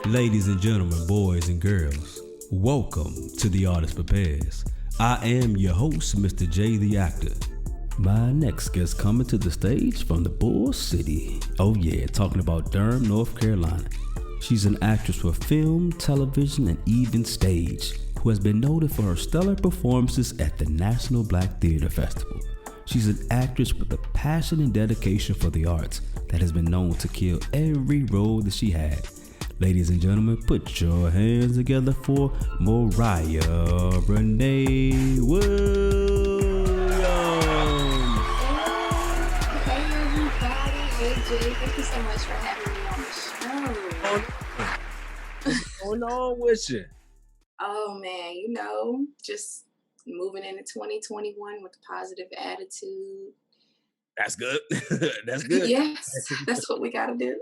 Ladies and gentlemen, boys and girls, welcome to The Artist Prepares. I am your host, Mr. J the Actor. My next guest coming to the stage from the Bull City. Oh yeah, talking about Durham, North Carolina. She's an actress for film, television, and even stage, who has been noted for her stellar performances at the National Black Theater Festival. She's an actress with a passion and dedication for the arts that has been known to kill every role that she had. Ladies and gentlemen, put your hands together for Moriah Renee Williams. Hey everybody, hey Jay, thank you so much for having me on the show. What's going on with you? Oh man, just moving into 2021 with a positive attitude. That's good. That's good. Yes, that's what we gotta do.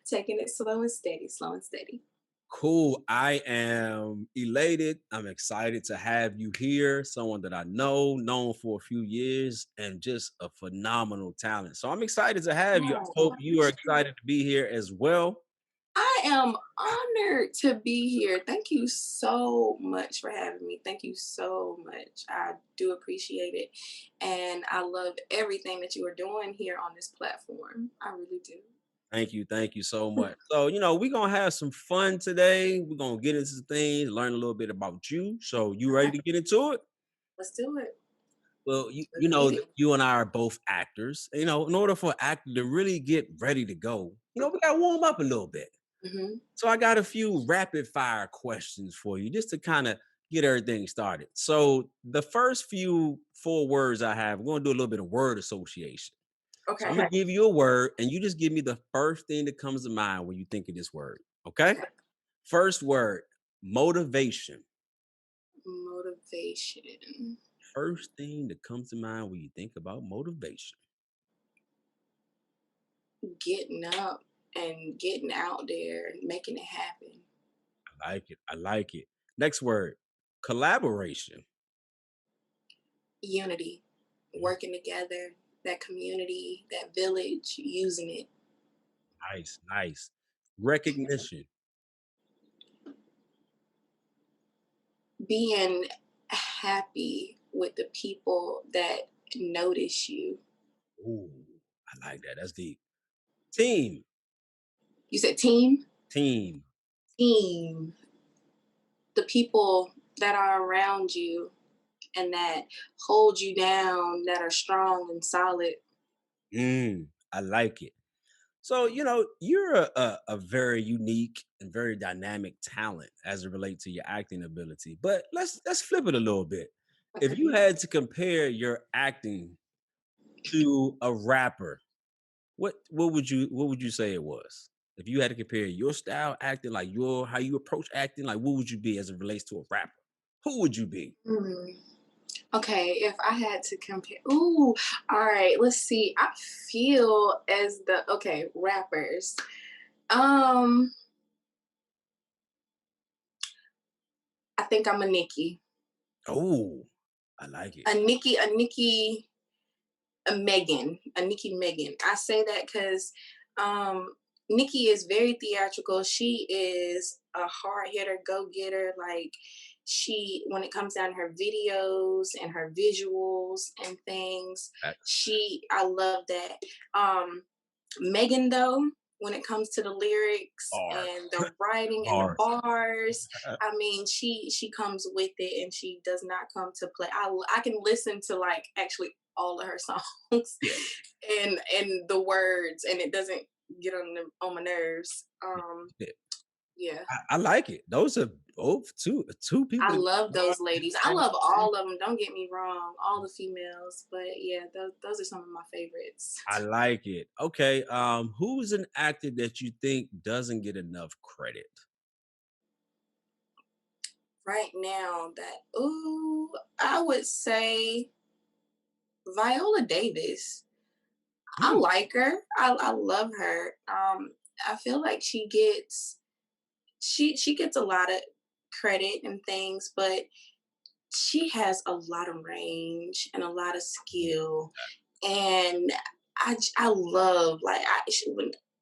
Taking it slow and steady, slow and steady. Cool. I am elated. I'm excited to have you here. Someone that I known for a few years, and just a phenomenal talent. So I'm excited to have you. I hope you are excited to be here as well. I am honored to be here. Thank you so much for having me. Thank you so much. I do appreciate it. And I love everything that you are doing here on this platform. I really do. Thank you. Thank you so much. So, we're going to have some fun today. We're going to get into things, learn a little bit about you. So, you ready to get into it? Let's do it. Well, you and I are both actors. In order for an actor to really get ready to go, we got to warm up a little bit. Mm-hmm. So I got a few rapid fire questions for you just to kind of get everything started. So the first four words I have, we're going to do a little bit of word association. Okay. So I'm going to give you a word and you just give me the first thing that comes to mind when you think of this word. Okay? First word, motivation. Motivation. First thing that comes to mind when you think about motivation. Getting up and getting out there and making it happen. I like it. Next word, collaboration. Unity. Working together, that community, that village, using it. Nice. Recognition. Being happy with the people that notice you. Ooh, I like that. That's deep. Team. You said team? Team. Team. The people that are around you and that hold you down, that are strong and solid. I like it. So, you're a very unique and very dynamic talent as it relates to your acting ability. But let's flip it a little bit. If you had to compare your acting to a rapper, what would you say it was? If you had to compare your style acting, like how you approach acting, like what would you be as it relates to a rapper? Who would you be? Okay, if I had to compare, all right, let's see. I feel as rappers. I think I'm a Nicki. Oh, I like it. A Nicki Megan. I say that because Nicki is very theatrical. She is a hard hitter, go getter. Like when it comes down to her videos and her visuals and things, I love that. Megan though, when it comes to the lyrics and the writing and the bars, I mean, she comes with it and she does not come to play. I can listen to like actually all of her songs and the words, and it doesn't get on my nerves. Yeah. I like it. Those are both two people. I love those ladies. I love all of them. Don't get me wrong, all the females. But yeah, those are some of my favorites. I like it. Okay. Who's an actor that you think doesn't get enough credit? Right now, I would say Viola Davis. I like her. I love her. I feel like she gets a lot of credit and things, but she has a lot of range and a lot of skill, and I love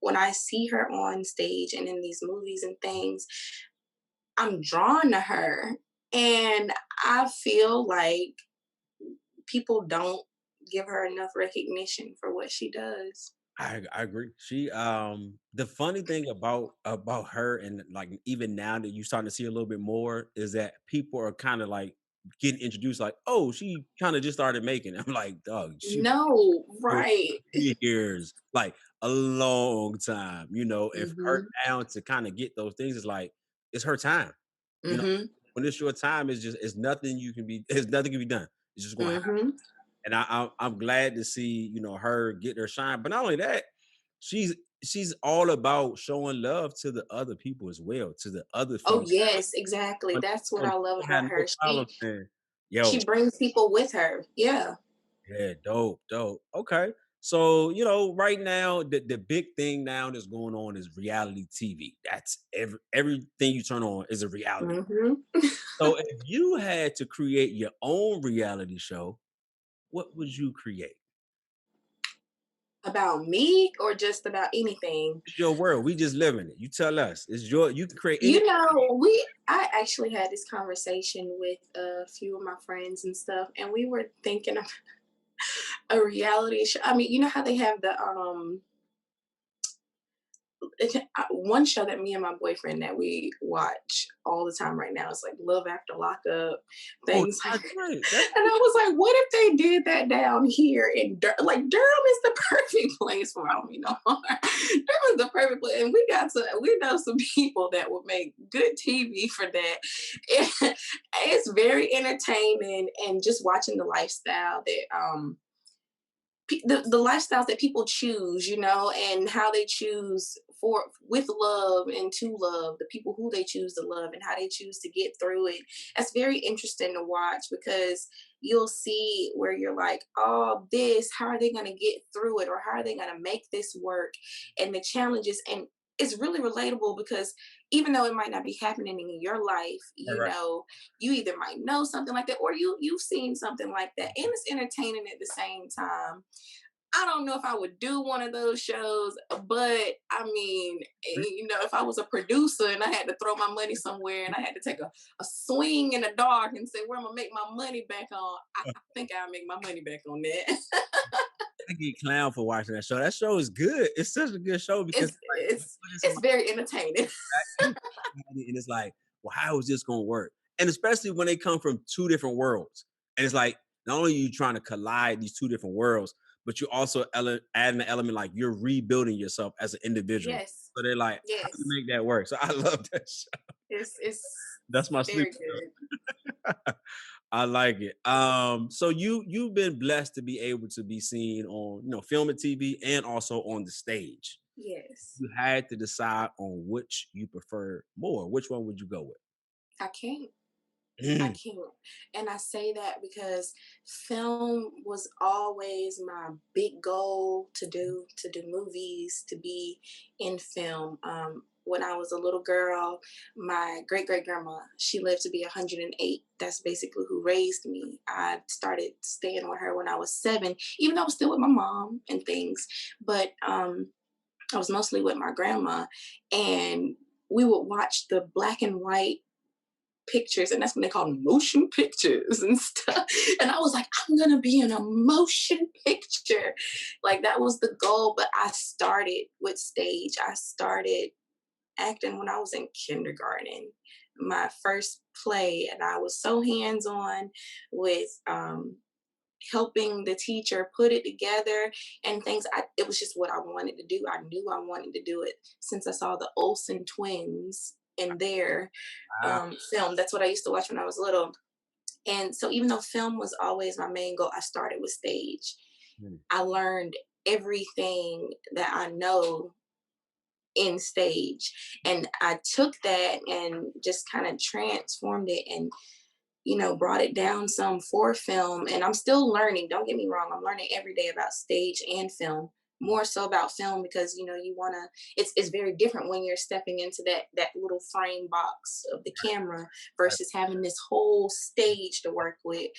when I see her on stage and in these movies and things, I'm drawn to her. And I feel like people don't give her enough recognition for what she does. I agree. She the funny thing about her, and like even now that you're starting to see a little bit more, is that people are kind of like getting introduced like, oh, she kind of just started making. I'm like, dog, she No, for right. years, like a long time, and for her Mhm. now to kind of get those things is like it's her time. You know, Mhm. when it's your time, it's nothing you can be, it's nothing can be done. It's just gonna happen. Mhm. And I'm glad to see, her get her shine. But not only that, she's she's all about showing love to the other people as well, to the other Oh, females. yes, exactly. When That's what I love people had about no her. problem saying, yo, She brings people with her. Yeah. yeah, dope, dope. Okay. So, right now, the big thing now that's going on is reality TV. That's everything you turn on is a reality. Mhm. So if you had to create your own reality show, what would you create? About me or just about anything? It's your world. We just live in it. You tell us. You can create any. I actually had this conversation with a few of my friends and stuff, and we were thinking of a reality show. I mean, you know how they have the one show that me and my boyfriend that we watch all the time right now is like Love After Lockup, Oh, things like that's that. right. That's And I was like, what if they did that down here in Durham is the perfect place for I don't mean no harm. Durham is the perfect place. And we know some people that would make good TV for that. It's very entertaining and just watching the lifestyle that the lifestyles that people choose, and how they choose for with love and to love the people who they choose to love and how they choose to get through it. That's very interesting to watch because you'll see where you're like, oh, this, how are they going to get through it or how are they going to make this work and the challenges and it's really relatable because even though it might not be happening in your life, right. you either might know something like that or you've seen something like that and it's entertaining at the same time. I don't know if I would do one of those shows, but I mean, if I was a producer and I had to throw my money somewhere and I had to take a swing in the dark and say where I'm gonna make my money back on, I think I'll make my money back on that. I get clown for watching that show. That show is good. It's such a good show because it's it's like you it's put in it's somebody very entertaining. and it's like, well, how is this gonna work? And especially when they come from two different worlds. And it's like not only are you trying to collide these two different worlds, but you also adding the element like you're rebuilding yourself as an individual. Yes, So they're like, how do you yes, make that work? So I love that show. it's That's my sleep very good. show. I like it. So you've been blessed to be able to be seen on, film and TV and also on the stage. Yes, You had to decide on which you prefer more. Which one would you go with? I can't. I Mm, can't. And I say that because film was always my big goal to do movies, to be in film. When I was a little girl, my great great grandma, she lived to be 108. That's basically who raised me. I started staying with her when I was 7, even though I was still with my mom and things. But I was mostly with my grandma, and we would watch the black and white pictures, and that's when they call them motion pictures and stuff. And I was like, I'm gonna be in a motion picture. Like that was the goal. But I started with stage. I started acting when I was in kindergarten. My first play, and I was so hands-on with helping the teacher put it together and things. It was just what I wanted to do. I knew I wanted to do it since I saw the Olsen twins in their wow. film. That's what I used to watch when I was little. And so even though film was always my main goal, I started with stage. Mm, I learned everything that I know in stage. And I took that and just kind of transformed it and brought it down some for film. And I'm still learning. Don't get me wrong. I'm learning every day about stage and film. more so about film because you want to it's very different when you're stepping into that little frame box of the camera Right. versus having this whole stage to work with.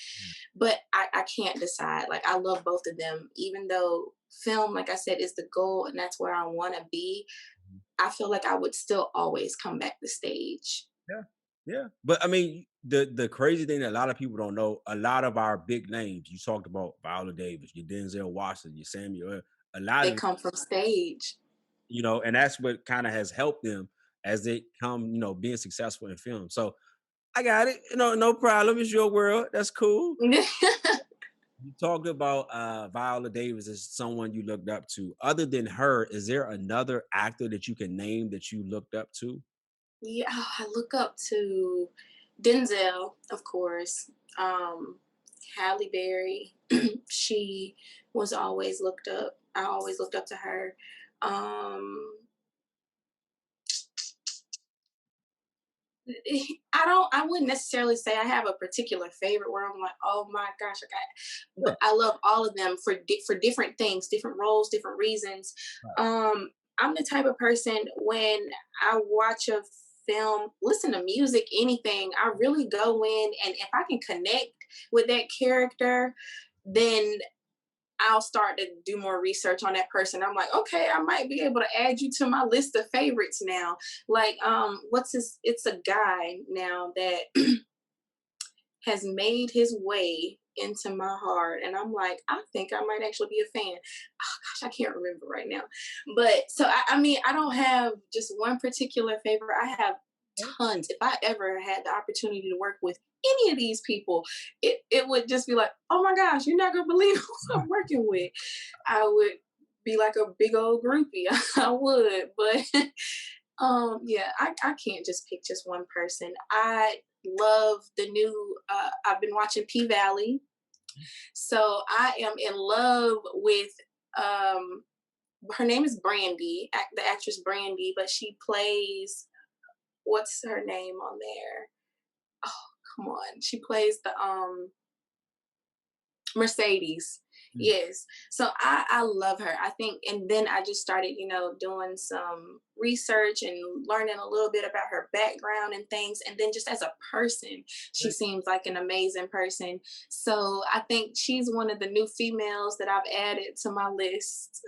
But I can't decide. Like I love both of them, even though film, like I said, is the goal and that's where I want to be. Mhm. I feel like I would still always come back to stage. Yeah. Yeah. But I mean, the crazy thing that a lot of people don't know, a lot of our big names, you talked about Viola Davis, your Denzel Washington, your Samuel, a lot They of, come from stage. and that's what kind of has helped them as they come, being successful in film. So I got it. No problem. It's your world. That's cool. You talked about Viola Davis as someone you looked up to. Other than her, is there another actor that you can name that you looked up to? Yeah, I look up to Denzel, of course. Halle Berry, she was always looked up. I always looked up to her. Um, I wouldn't necessarily say I have a particular favorite where I'm like, oh my gosh, Yeah. but I love all of them for different things, different roles, different reasons. Right. I'm the type of person when I watch a film, listen to music, anything, I really go in and if I can connect with that character, then I'll start to do more research on that person. I'm like, okay, I might be able to add you to my list of favorites now. Like, it's a guy now that has made his way into my heart. And I'm like, I think I might actually be a fan. Oh gosh, I can't remember right now. But so I mean, I don't have just one particular favorite. I have tons. If I ever had the opportunity to work with any of these people, it would just be like, oh my gosh, you're not gonna believe who I'm working with. I would be like a big old groupie. I would, but yeah, I can't just pick just one person. I love the new I've been watching P Valley. So I am in love with um her name is Brandy, the actress Brandy, but she plays what's her name on there? Oh, come on. She plays the Mercedes. Mm. Yes. So I love her. I think, and then I just started, doing some research and learning a little bit about her background and things. And then just as a person, she Right. seems like an amazing person. So I think she's one of the new females that I've added to my list.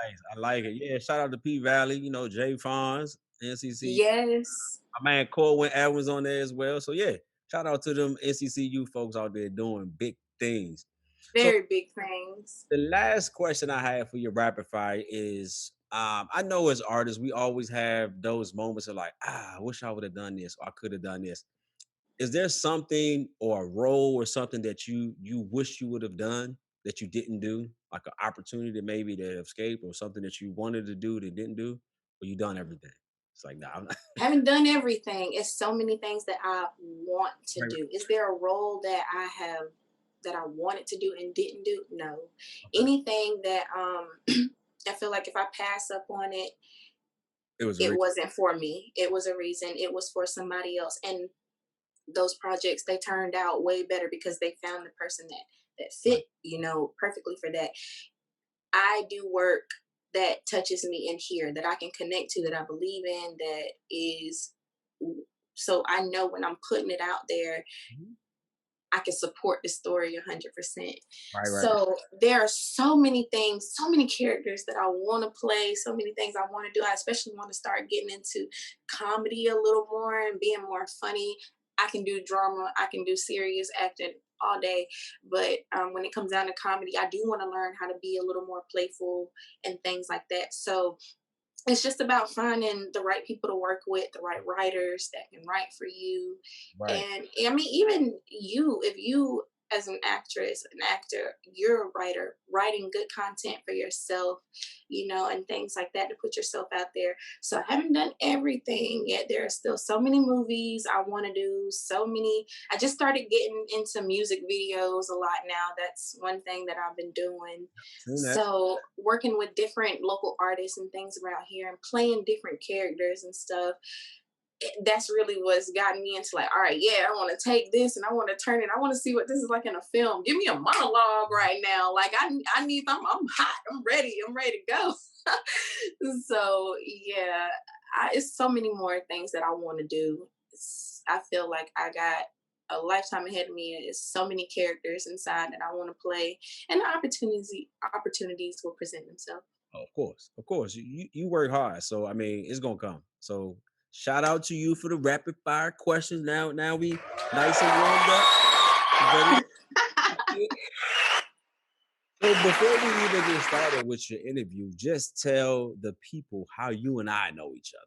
Nice. I like it. Yeah. Shout out to P Valley, Jay Fonz, NCC. Yes. My man Corwin Edwards on there as well. So yeah, shout out to them NCCU folks out there doing big things. So Very big things. the last question I have for your rapid fire is I know as artists, we always have those moments of like, I wish I would have done this or I could have done this. Is there something or a role or something that you wish you would have done that you didn't do? Like an opportunity maybe to escape or something that you wanted to do that didn't do? Or you done everything? It's like, nah, I'm not. Haven't done everything. It's so many things that I want to Right, right. do. Is there a role that that I wanted to do and didn't do? No. Okay. Anything that I feel like if I pass up on it, It was a it wasn't for me. It was a reason. It was for somebody else. And those projects they turned out way better because they found the person that right. fit, perfectly for that. I do work that touches me in here that I can connect to, that I believe in, that is so I know when I'm putting it out there, Mhm. I can support the story 100%. Right, right. So there are so many things, so many characters that I want to play, so many things I want to do. I especially want to start getting into comedy a little more and being more funny. I can do drama, I can do serious acting all day, but when it comes down to comedy, I do want to learn how to be a little more playful and things like that. So it's just about finding the right people to work with, the right writers that can write for you. Right. And I mean, even you, if you as an actress, an actor, you're a writer, writing good content for yourself, and things like that to put yourself out there. So I haven't done everything yet. There are still so many movies I want to do, so many. I just started getting into music videos a lot now. That's one thing that I've been doing. Seen that. So working with different local artists and things around here and playing different characters and stuff, that's really what's gotten me into like, all right, yeah, I want to take this and I want to turn it. I want to see what this is like in a film. Give me a monologue right now. Like I need, I'm hot. I'm ready to go. So yeah, it's so many more things that I want to do. I feel like I got a lifetime ahead of me. It's so many characters inside that I want to play, and the opportunities will present themselves. Of course, you work hard, so I mean, it's gonna come. So shout out to you for the rapid fire questions. Now we nice and warmed up. Ready? So before we even get started with your interview, just tell the people how you and I know each other.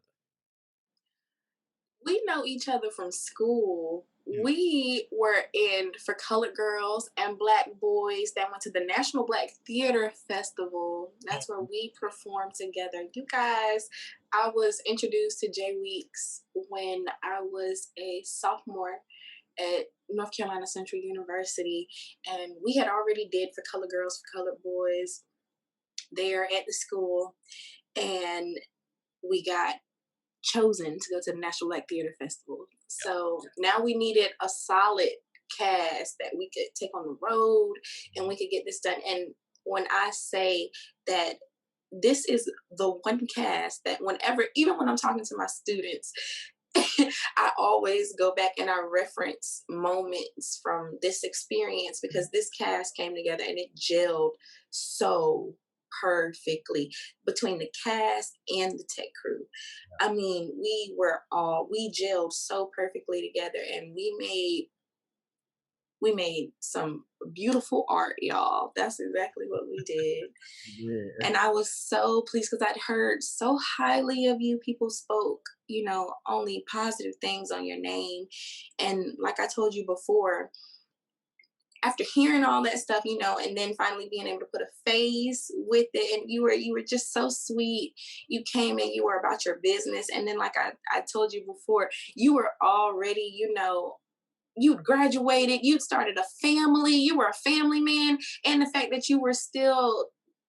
We know each other from school. Yeah. We were in for colored girls and black boys that went to the National Black Theater Festival. That's where we performed together. You guys, I was introduced to Jay Weeks when I was a sophomore at North Carolina Central University, and we had already did for colored girls, for colored boys there at the school, and we got chosen to go to the National Black Theater Festival. So now we needed a solid cast that we could take on the road and we could get this done. And when I say that this is the one cast that whenever, even when I'm talking to my students, I always go back and I reference moments from this experience because this cast came together and it gelled so perfectly between the cast and the tech crew. I mean, we gelled so perfectly together, and we made some beautiful art, y'all. That's exactly what we did. Yeah. And I was so pleased because I'd heard so highly of you. People spoke, only positive things on your name. And like I told you before, after hearing all that stuff, and then finally being able to put a face with it, and you were just so sweet. You came and you were about your business. And then like I told you before, you were already, you'd graduated, you'd started a family, you were a family man, and the fact that you were still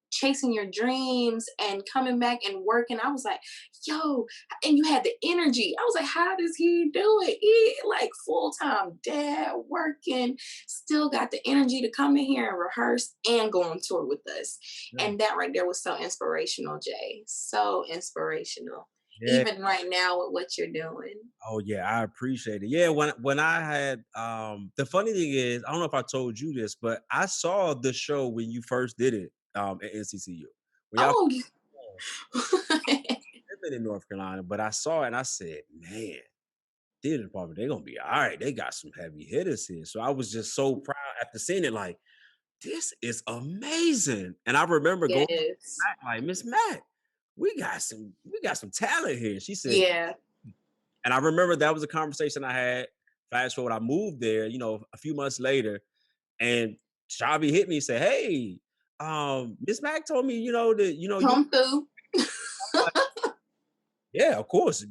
chasing your dreams and coming back and working, I was like, yo, and you had the energy. I was like, how does he do it? He like full-time dad working, still got the energy to come in here and rehearse and go on tour with us. Yeah. And that right there was so inspirational, Jay. So inspirational. Yeah. Even right now with what you're doing. Oh yeah, I appreciate it. Yeah, when I had the funny thing is, I don't know if I told you this, but I saw the show when you first did it at NCCU. When y'all Oh, living in North Carolina, but I saw it and I said, man, theater department, they're gonna be all right. They got some heavy hitters here. So I was just so proud after seeing it, like, this is amazing. And I remember going yes. back, like, Miss Matt, we got some talent here. She said, Yeah. and I remember that was a conversation I had. Fast forward, I moved there, a few months later, and Shabby hit me and said, hey, Miss Mac told me, you Come through. I'm like, yeah, of course.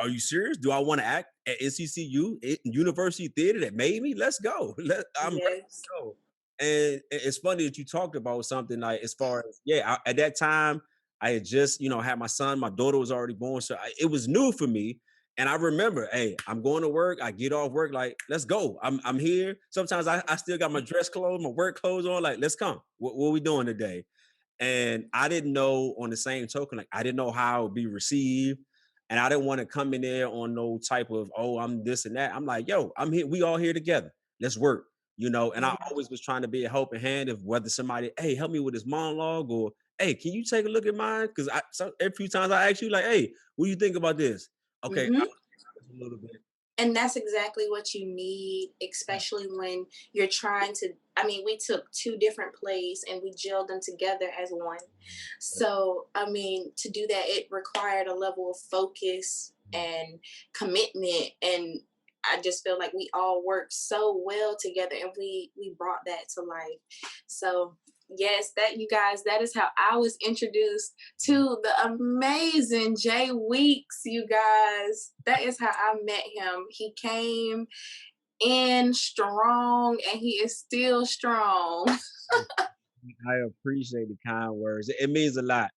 Are you serious? Do I want to act at NCCU, University Theater that made me? Let's go. I'm ready Yes. to go. And it's funny that you talked about something like, as far as, at that time, I had just, had my son, my daughter was already born. So it was new for me. And I remember, hey, I'm going to work. I get off work, like, let's go. I'm here. Sometimes I still got my dress clothes, my work clothes on. Like, let's come. What are we doing today? And I didn't know, on the same token, like, I didn't know how it would be received. And I didn't want to come in there on no type of, oh, I'm this and that. I'm like, yo, I'm here. We all here together. Let's work. And I always was trying to be a helping hand of whether somebody, hey, help me with this monologue, or, hey, can you take a look at mine? Because every few times I ask you, like, hey, what do you think about this? Okay, Mm-hmm. a little bit. And that's exactly what you need, especially when you're trying to, we took two different plays and we gelled them together as one. So, to do that, it required a level of focus and commitment. And I just feel like we all worked so well together, and we brought that to life. So yes, you guys, that is how I was introduced to the amazing Jay Weeks, you guys. That is how I met him. He came in strong and he is still strong. I appreciate the kind words. It means a lot.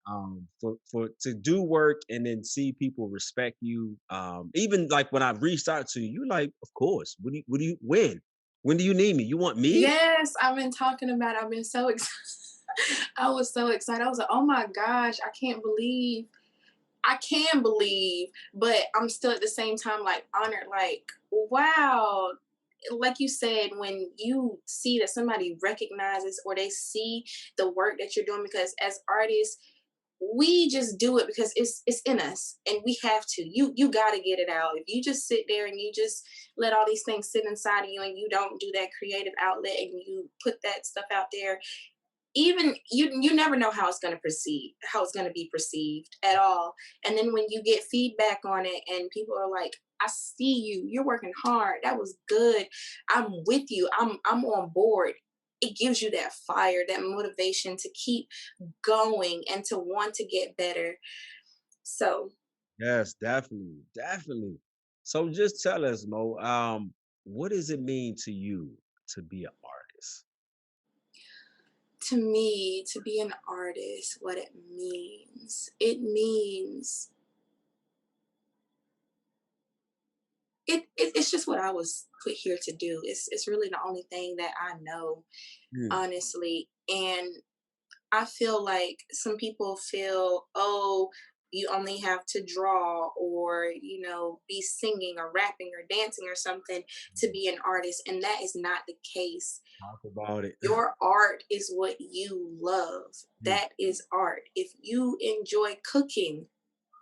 For to do work and then see people respect you. Even like when I reached out to you, you like, of course. When? When do you need me? You want me? Yes, I've been talking about it. I've been so excited. I was so excited. I was like, oh my gosh, I can believe, but I'm still at the same time like honored, like, wow. Like you said, when you see that somebody recognizes or they see the work that you're doing, because as artists, we just do it because it's in us and we have to. You got to get it out. If you just sit there and you just let all these things sit inside of you and you don't do that creative outlet and you put that stuff out there, even you never know how it's going to proceed, how it's going to be perceived at all. And then when you get feedback on it and people are like, I see you, you're working hard, that was good, I'm with you, I'm on board, it gives you that fire, that motivation to keep going and to want to get better. So Yes, definitely, definitely. So just tell us, Mo. What does it mean to you to be an artist? to me, to be an artist, what it means it's just what I was put here to do. It's really the only thing that I know, Hmm. honestly. And I feel like some people feel, oh, you only have to draw or, be singing or rapping or dancing or something to be an artist. And that is not the case. Talk about it. Your art is what you love. Hmm. That is art. If you enjoy cooking,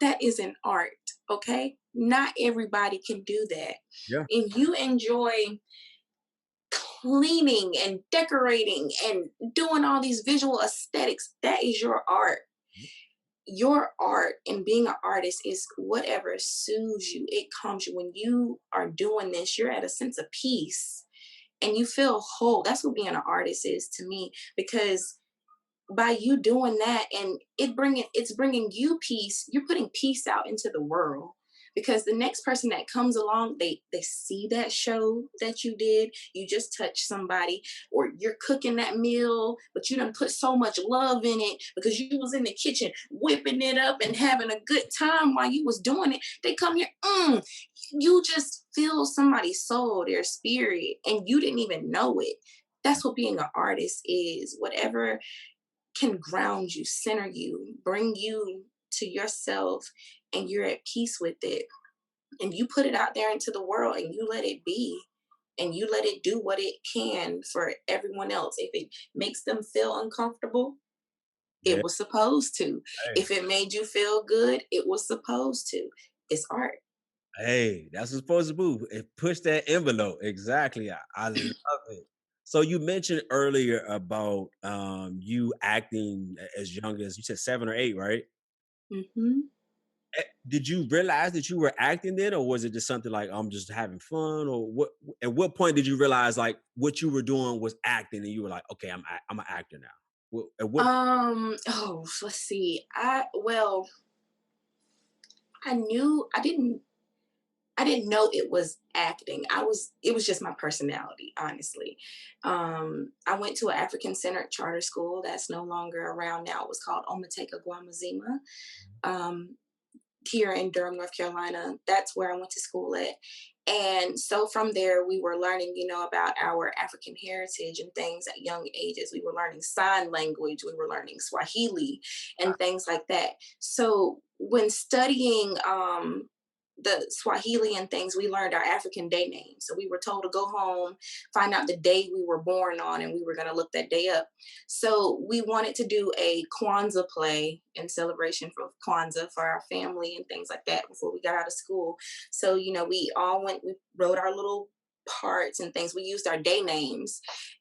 that is an art, okay? Not everybody can do that. Yeah. If you enjoy cleaning and decorating and doing all these visual aesthetics, that is your art. Your art and being an artist is whatever soothes you. It calms you. When you are doing this, you're at a sense of peace and you feel whole. That's what being an artist is to me, because by you doing that and it's bringing you peace, you're putting peace out into the world, because the next person that comes along, they see that show that you did, you just touched somebody, or you're cooking that meal but you done put so much love in it because you was in the kitchen whipping it up and having a good time while you was doing it. They come here, you just feel somebody's soul, their spirit, and you didn't even know it. That's what being an artist is. Whatever can ground you, center you, bring you to yourself, and you're at peace with it. And you put it out there into the world and you let it be. And you let it do what it can for everyone else. If it makes them feel uncomfortable, Yeah. it was supposed to. Hey, If it made you feel good, it was supposed to. It's art. hey, that's what's supposed to move. It push that envelope. Exactly. I love it. So you mentioned earlier about you acting as young as you said 7 or 8, right? Hmm. Did you realize that you were acting then, or was it just something like I'm just having fun, or what? At what point did you realize like what you were doing was acting, and you were like, okay, I'm an actor now? At what? Oh, let's see. I knew I didn't know it was acting. It was just my personality, honestly. I went to an African centered charter school that's no longer around now. It was called Omateka Guamazima. Um, Here in Durham, North Carolina. That's where I went to school at. And so from there, we were learning, about our African heritage and things at young ages. We were learning sign language, we were learning Swahili and things like that. So when studying the Swahili and things, we learned our African day names. So we were told to go home, find out the day we were born on, and we were going to look that day up. So we wanted to do a Kwanzaa play in celebration for Kwanzaa for our family and things like that before we got out of school. So, we all we wrote our little parts and things. We used our day names.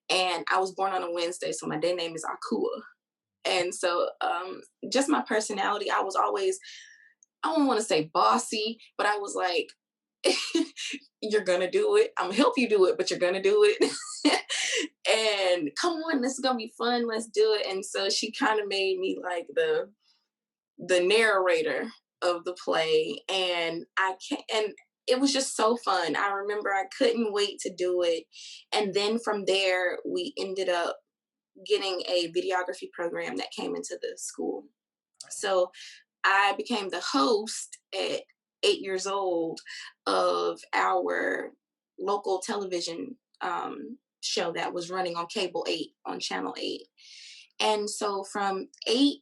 And I was born on a Wednesday, so my day name is Akua. And so just my personality, I was always, I don't want to say bossy, but I was like, you're gonna do it. I'm gonna help you do it, but you're gonna do it. And come on, this is gonna be fun. Let's do it. And so she kind of made me like the narrator of the play, and I can't. And it was just so fun. I remember I couldn't wait to do it. And then from there, we ended up getting a videography program that came into the school. So I became the host at 8 years old of our local television show that was running on cable 8 on channel 8. And so from 8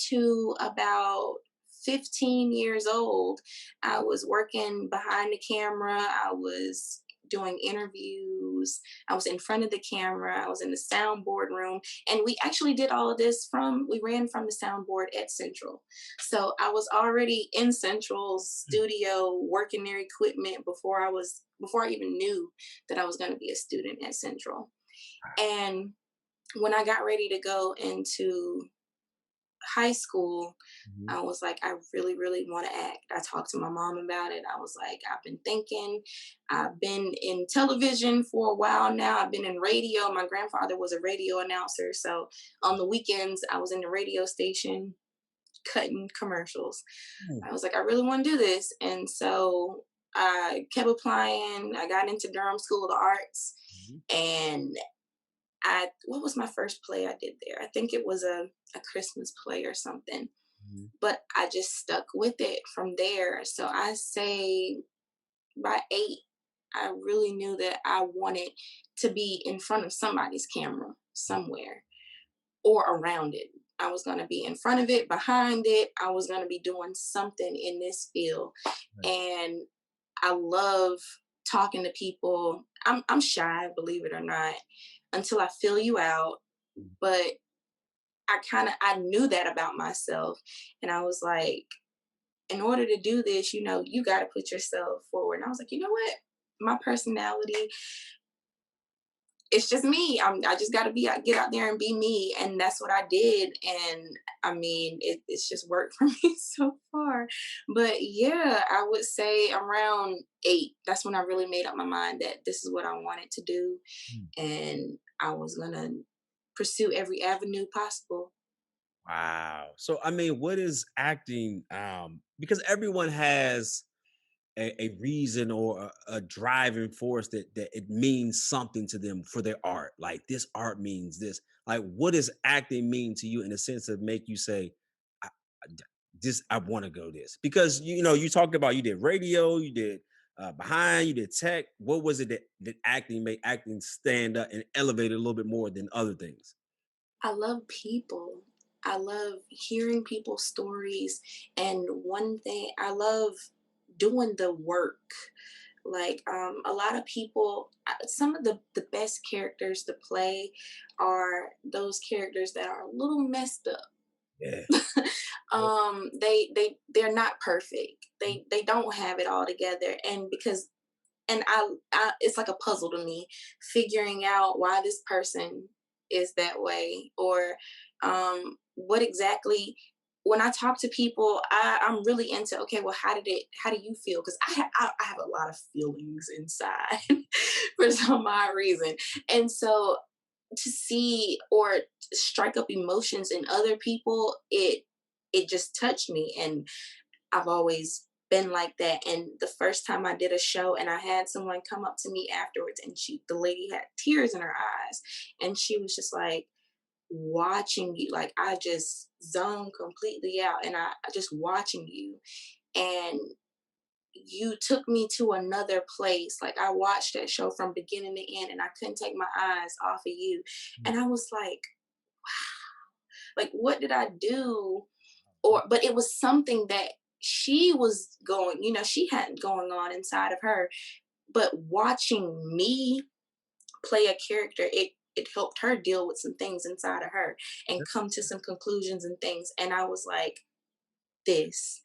to about 15 years old, I was working behind the camera. I was doing interviews. I was in front of the camera. I was in the soundboard room. And we actually did all of this we ran from the soundboard at Central. So I was already in Central's studio working their equipment before I even knew that I was going to be a student at Central. And when I got ready to go into high school, Mhm. I was like, I really, really want to act. I talked to my mom about it. I was like, I've been thinking, I've been in television for a while now. I've been in radio. My grandfather was a radio announcer. So on the weekends, I was in the radio station cutting commercials. Mm. I was like, I really want to do this. And so I kept applying. I got into Durham School of the Arts, Mhm. and what was my first play I did there? I think it was a Christmas play or something. Mhm. But I just stuck with it from there. So I say by 8, I really knew that I wanted to be in front of somebody's camera somewhere or around it. I was going to be in front of it, behind it. I was going to be doing something in this field. Right. And I love talking to people. I'm shy, believe it or not, until I fill you out. But I knew that about myself. And I was like, in order to do this, you got to put yourself forward. And I was like, you know what? My personality, it's just me. I just got to get out there and be me. And that's what I did. And I mean, it's just worked for me so far. But yeah, I would say around 8, that's when I really made up my mind that this is what I wanted to do. Mm. And I was going to pursue every avenue possible. Wow. So I mean, what is acting? Because everyone has a reason or a driving force that it means something to them for their art. Like this art means this. Like, what does acting mean to you in the sense of make you say, this I want to go this? Because you talked about you did radio, you did behind, you did tech. What was it that acting made acting stand up and elevate it a little bit more than other things? I love people. I love hearing people's stories. And one thing, I love doing the work. Like a lot of people, some of the best characters to play are those characters that are a little messed up. Yeah. They're not perfect. They don't have it all together. And I it's like a puzzle to me figuring out why this person is that way, or what exactly. When I talk to people, I'm really into, okay, well, how do you feel? Because I have a lot of feelings inside for some odd reason. And so to see or strike up emotions in other people, it just touched me. And I've always been like that. And the first time I did a show and I had someone come up to me afterwards, and the lady had tears in her eyes, and she was just like, watching you, like I just zoned completely out, and I just watching you, and you took me to another place. Like I watched that show from beginning to end, and I couldn't take my eyes off of you. And I was like, what did I do? But it was something that she was she had going on inside of her. But watching me play a character, it helped her deal with some things inside of her and come to some conclusions and things. And I was like, this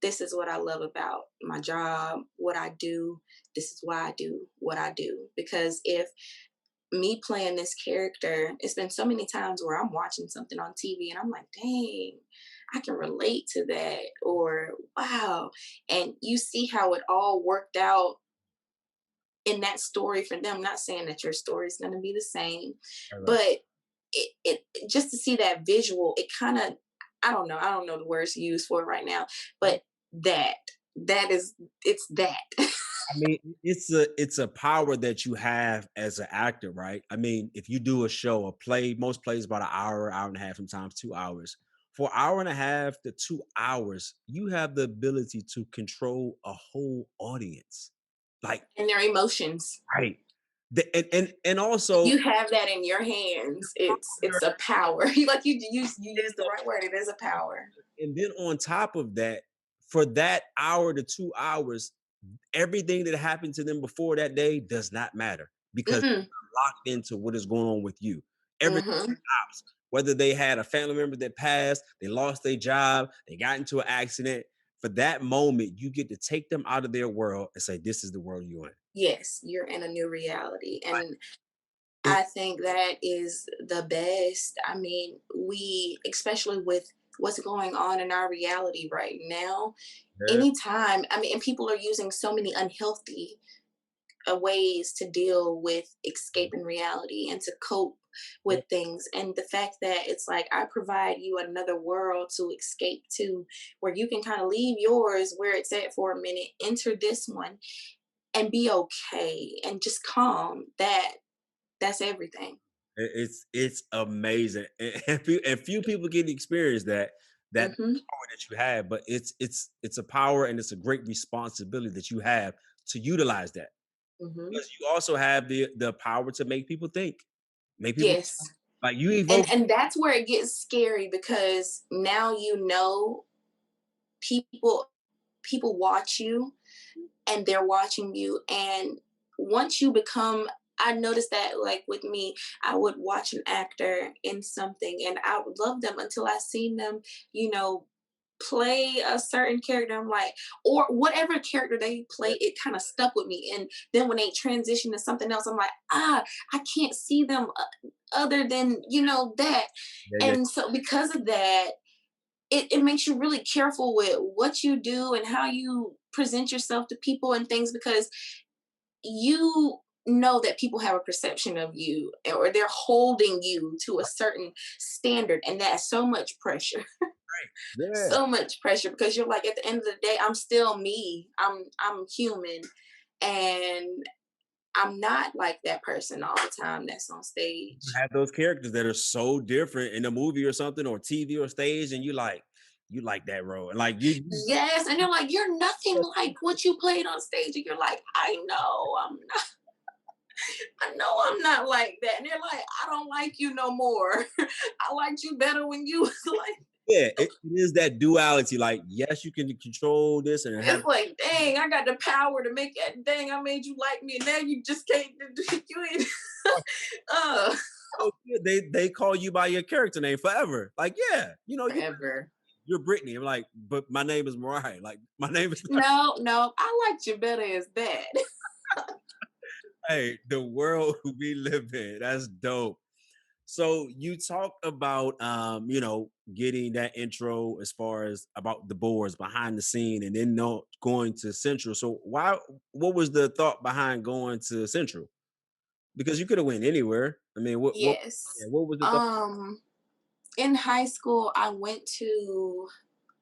this is what I love about my job, what I do. This is why I do what I do. Because if me playing this character, it's been so many times where I'm watching something on TV and I'm like, dang, I can relate to that, or wow. And you see how it all worked out in that story for them. Not saying that your story is going to be the same, All right. but it just to see that visual, it kind of, I don't know the words to use for it right now, but that that is it's that. I mean, it's a power that you have as an actor, right? I mean, if you do a show, a play, most plays about an hour, hour and a half, sometimes 2 hours. For an hour and a half to 2 hours, you have the ability to control a whole audience. Like, And their emotions. right. And also You have that in your hands. It's a power. Like you use the right word. It is a power. and then on top of that, for that hour to 2 hours, everything that happened to them before that day does not matter because Mm-mm. they're locked into what is going on with you. Everything Mm-hmm. stops. Whether they had a family member that passed, they lost their job, they got into an accident. For that moment, you get to take them out of their world and say, "This is the world you're in." Yes, you're in a new reality. Like, And it, I think that is the best. I mean, we, especially with what's going on in our reality right now, yeah, anytime, I mean, and people are using so many unhealthy ways to deal with escaping reality and to cope yeah, with things. And the fact that it's like, I provide you another world to escape to, where you can kind of leave yours where it's at for a minute, enter this one, and be okay and just calm. That's everything. it's amazing, and few people get to experience that Hmm. power that you have. But it's a power and it's a great responsibility that you have to utilize that. Hmm. Because you also have the power to make people think, make people Yes. like you And evoke. and that's where it gets scary, because now people people watch you, and they're watching you. And once you become, I noticed that, like with me, I would watch an actor in something and I would love them until I seen them, you know, play a certain character. I'm like, or whatever character they play, it kind of stuck with me. And then when they transition to something else, I'm like, I can't see them other than, that. Yeah, yeah, And so because of that, it makes you really careful with what you do and how you present yourself to people and things, because you know that people have a perception of you, or they're holding you to a certain standard, and that's so much pressure. yeah. So much pressure, because you're like, at the end of the day, I'm still me. I'm human, and I'm not like that person all the time that's on You stage. have those characters that are so different in a movie or something or TV or stage, and you like that role, and like Yes, and they're like, you're nothing like what you played on stage, and you're like, I know I'm not like that. And they're like, I don't like you no more. I liked you better when you was like, yeah, it is that duality. Like, yes, you can control this and have. it's like, dang, I got the power to make it. Dang, I made you like me, and now you just can't you ain't uh Oh, yeah, they call you by your character name forever. Like, yeah, forever. you're Brittany. I'm like, but my name is Mariah. Like, my name is not. No, no, I liked you better as that. Hey, the world we live in. That's dope. So you talked about getting that intro as far as about the boards behind the scene and then no going to Central. So what was the thought behind going to Central? Because you could have went anywhere. I mean, Yes. what was the thought? In high school, I went to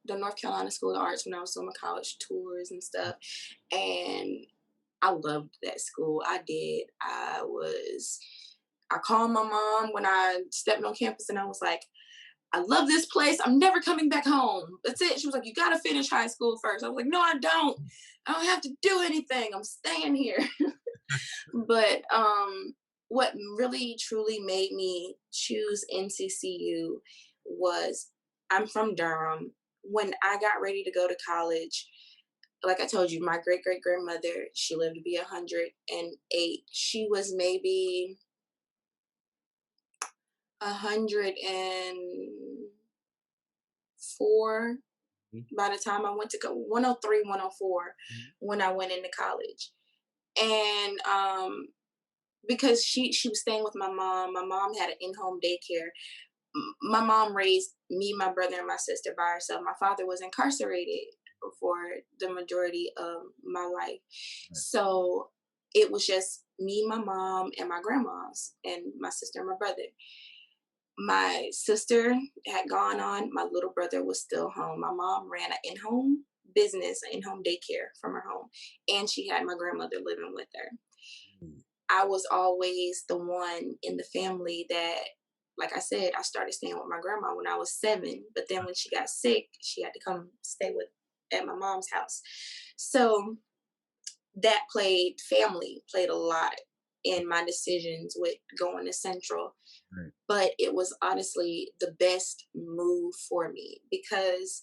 the North Carolina School of Arts when I was doing my college tours and stuff. And I loved that school. I did. I called my mom when I stepped on campus, and I was like, I love this place. I'm never coming back home. That's it. She was like, you got to finish high school first. I was like, no, I don't. I don't have to do anything. I'm staying here. But what really truly made me choose NCCU was, I'm from Durham. When I got ready to go to college, like I told you, my great great grandmother, she lived to be 108. She was maybe 104 by the time I went to go, 103, 104 when I went into college. And because she was staying with my mom. My mom had an in-home daycare. My mom raised me, my brother, and my sister by herself. My father was incarcerated for the majority of my life. So it was just me, my mom, and my grandmas, and my sister and my brother. My sister had gone on. My little brother was still home. My mom ran an in-home business in-home daycare from her home, and she had my grandmother living with her. Mm. I was always the one in the family that, like I said, I started staying with my grandma when I was 7, but then when she got sick, she had to come stay with at my mom's house. So that family played a lot in my decisions with going to Central. Right. But it was honestly the best move for me because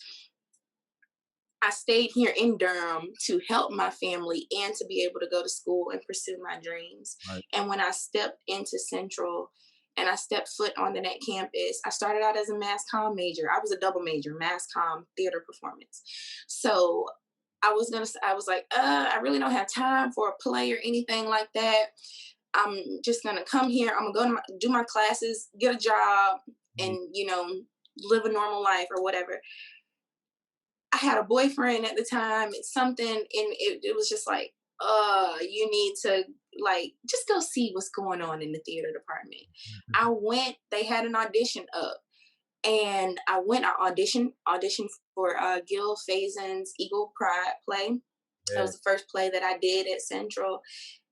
I stayed here in Durham to help my family and to be able to go to school and pursue my dreams. Right. And when I stepped into Central and I stepped foot onto that campus, I started out as a mass comm major. I was a double major, mass comm, theater performance. So I was like, I really don't have time for a play or anything like that. I'm just gonna come here. I'm gonna do my classes, get a job, Mm. and live a normal life or whatever. I had a boyfriend at the time. It's something, and it was just like, you need to like just go see what's going on in the theater department. I went. They had an audition up, and I went. I auditioned for Gil Faison's Eagle Pride play. That Yeah. was the first play that I did at Central.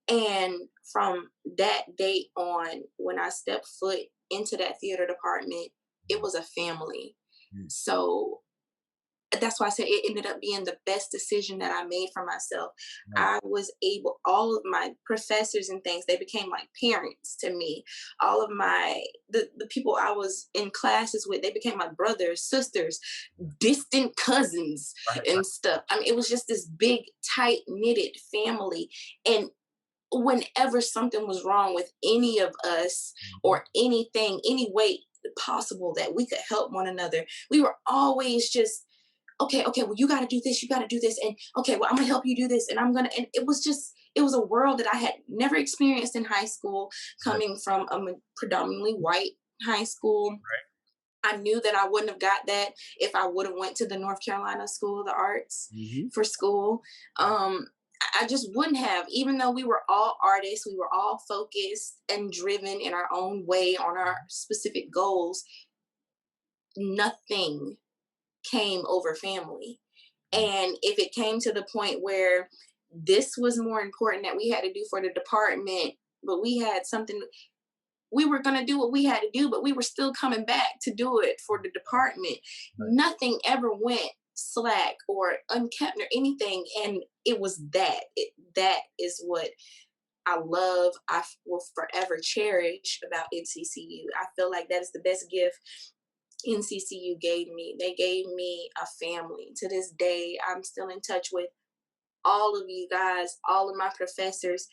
And from that date on, when I stepped foot into that theater department, it was a family. Mm. So that's why I said it ended up being the best decision that I made for myself. Right. I was able, all of my professors and things, they became like parents to me. All of the people I was in classes with, they became my brothers, sisters, distant cousins Right. and stuff. I mean, it was just this big, tight knitted family. And whenever something was wrong with any of us or anything, any way possible that we could help one another, we were always just, okay, well, you got to do this, and okay, well, I'm gonna help you do this, and and it was a world that I had never experienced in high school, Right. coming from a predominantly white high school. I knew that I wouldn't have got that if I would have went to the North Carolina School of the Arts Mm-hmm. for school. I just wouldn't have, even though we were all artists, we were all focused and driven in our own way on our specific goals. Nothing came over family. And if it came to the point where this was more important that we had to do for the department, but we had something, we were going to do what we had to do, but we were still coming back to do it for the department. Right. Nothing ever went slack or unkept or anything. And it was that is what I love. I will forever cherish about NCCU. I feel like that is the best gift NCCU gave me. They gave me a family. To this day, I'm still in touch with all of you guys, all of my professors.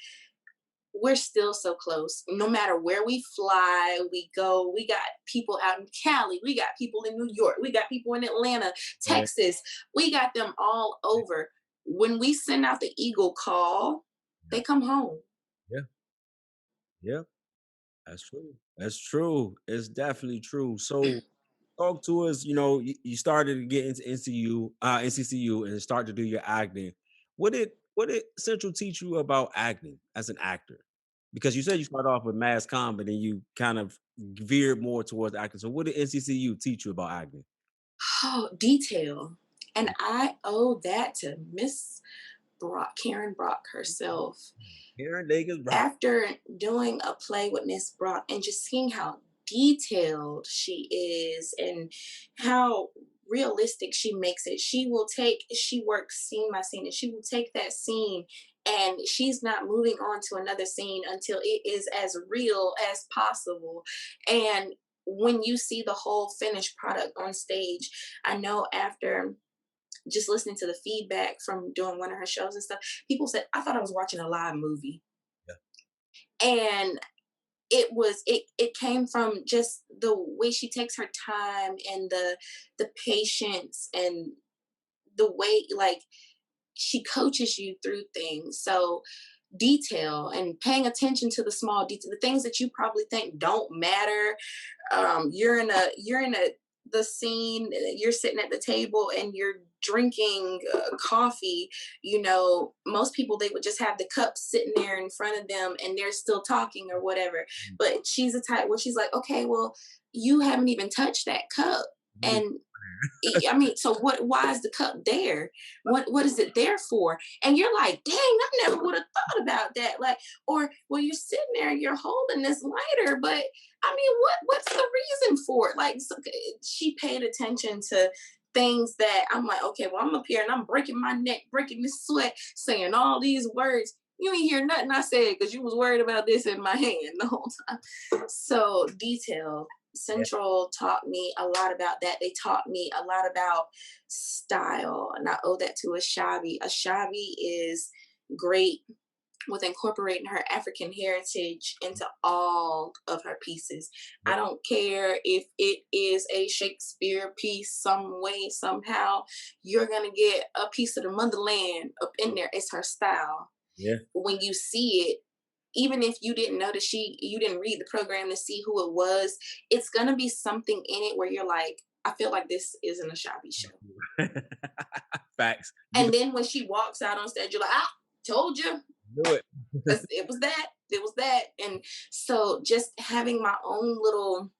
We're still so close. No matter where we fly, we go. We got people out in Cali. We got people in New York. We got people in Atlanta, Right. Texas. We got them all over. When we send out the Eagle call, they come home. Yeah. Yeah. That's true. That's true. It's definitely true. So talk to us. You started to get into NCCU, and start to do your acting. What did Central teach you about acting as an actor? Because you said you started off with mass comm, but then you kind of veered more towards acting. So what did NCCU teach you about acting? Oh, detail. And Mm. I owe that to Miss Karen Brock herself. Here in Vegas, right? After doing a play with Miss Brock and just seeing how detailed she is and how realistic she makes it, she works scene by scene, and she will take that scene and she's not moving on to another scene until it is as real as possible. And when you see the whole finished product on stage, I know after just listening to the feedback from doing one of her shows and stuff, people said, I thought I was watching a live movie. And it came from just the way she takes her time and the patience and the way like she coaches you through things. So detail and paying attention to the small detail, the things that you probably think don't matter. You're in the scene, you're sitting at the table and you're drinking coffee. Most people, they would just have the cup sitting there in front of them and they're still talking or whatever. But she's the type where she's like, okay, well, you haven't even touched that cup. And I mean, so why is the cup there? What is it there for? And you're like, dang, I never would have thought about that. Like, or well, you're sitting there and you're holding this lighter, but I mean, what's the reason for it? Like, so, she paid attention to things that I'm like, okay, well, I'm up here and I'm breaking my neck, breaking this sweat, saying all these words. You ain't hear nothing I said because you was worried about this in my hand the whole time. So detail. Central taught me a lot about that. They taught me a lot about style, and I owe that to Ashabi. Ashabi is great with incorporating her African heritage into all of her pieces. I don't care if it is a Shakespeare piece, some way, somehow, you're going to get a piece of the motherland up in there. It's her style. Yeah. When you see it, even if you didn't notice you didn't read the program to see who it was, it's gonna be something in it where you're like, I feel like this isn't a Shabby show. Facts. And then when she walks out on stage, you're like, ah, told you. Do it. It was that. It was that. And so just having my own little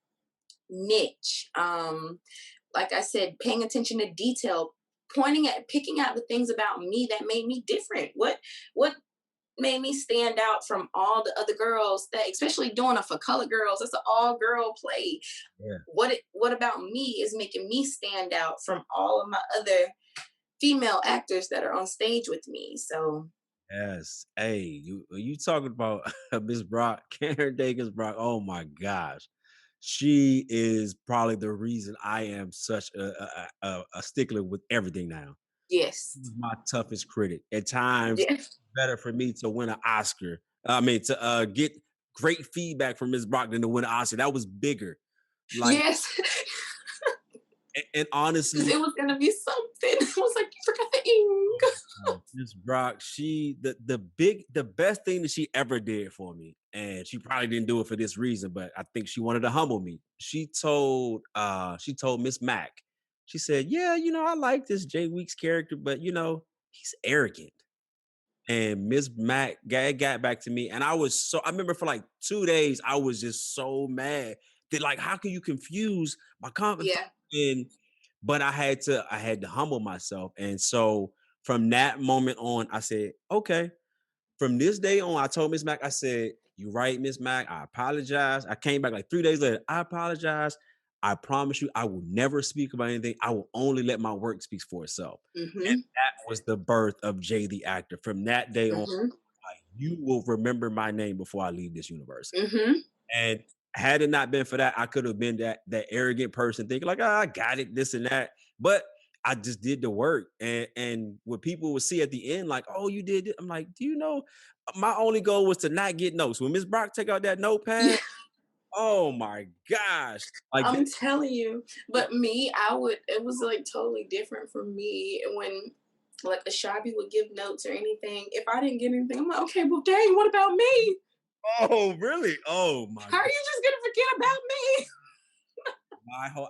niche, like I said, paying attention to detail, picking out the things about me that made me different. What made me stand out from all the other girls, that especially doing it for colored girls, it's an all girl play. Yeah. What about me is making me stand out from all of my other female actors that are on stage with me? So Yes. Hey, you talking about Miss Brock, Karen Dagens Brock. Oh my gosh. She is probably the reason I am such a stickler with everything now. yes. She was my toughest critic. At times, Yes. better for me to win an Oscar. I mean, to get great feedback from Miss Brock than to win an Oscar. That was bigger. Like, Yes. and honestly, It was gonna be something. It was like, you forgot the ink. Miss Brock, she the best thing that she ever did for me, and she probably didn't do it for this reason, but I think she wanted to humble me. She told Miss Mac, she said, "Yeah, I like this Jay Weeks character, but he's arrogant." And Miss Mac got back to me, and I remember for like 2 days, I was just so mad that, like, how can you confuse my confidence? Yeah. And but I had to humble myself. And so from that moment on, I said, okay, from this day on, I told Miss Mac, I said, "You right, Miss Mac. I apologize." I came back like 3 days later. "I apologize. I promise you, I will never speak about anything. I will only let my work speak for itself." And Mm-hmm. that was the birth of Jay the actor. From that day on, Mm-hmm. like, you will remember my name before I leave this universe. Mm-hmm. And had it not been for that, I could have been that arrogant person thinking like, "Oh, I got it, this and that." But I just did the work. And what people would see at the end, like, "Oh, you did it." I'm like, do you know, my only goal was to not get notes. When Miss Brock take out that notepad, oh my gosh. Like I'm telling you, but me, it was like totally different for me when like a Ashabi would give notes or anything. If I didn't get anything, I'm like, okay, well, dang, what about me? oh, really? Oh my How are you just gonna forget about me? my whole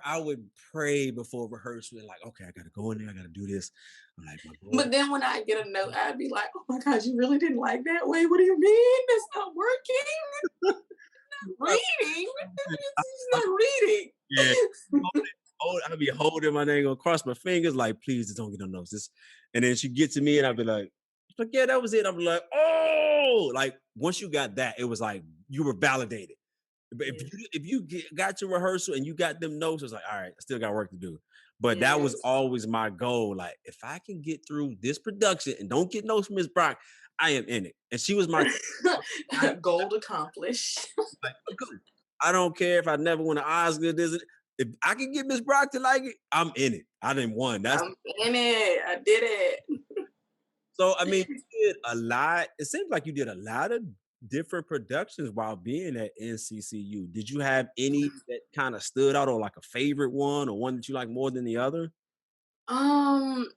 I would pray before rehearsal and like, okay, I gotta go in there, I gotta do this. I'm like, my Lord. But then when I get a note, I'd be like, oh my gosh, you really didn't like that? Wait, what do you mean? That's not working. Reading? It's not reading. Yeah. I'll be holding my name, gonna cross my fingers, like, please just don't get no notes. And then she get to me, and I'll be like, yeah, that was it. I'm like, oh, like once you got that, it was like you were validated. But Yeah. if you got to rehearsal and you got them notes, it's like, all right, I still got work to do. But that was Yes. always my goal. Like, if I can get through this production and don't get notes from Miss Brock, I am in it. And she was my Goal accomplished. like, good. I don't care if I never win an Oscar. If I can get Miss Brock to like it, I'm in it. I didn't won. That's I'm in it. I did it. so. I mean, you did a lot. It seems like you did a lot of different productions while being at NCCU. Did you have any that kind of stood out, or like a favorite one, or one that you like more than the other? Um,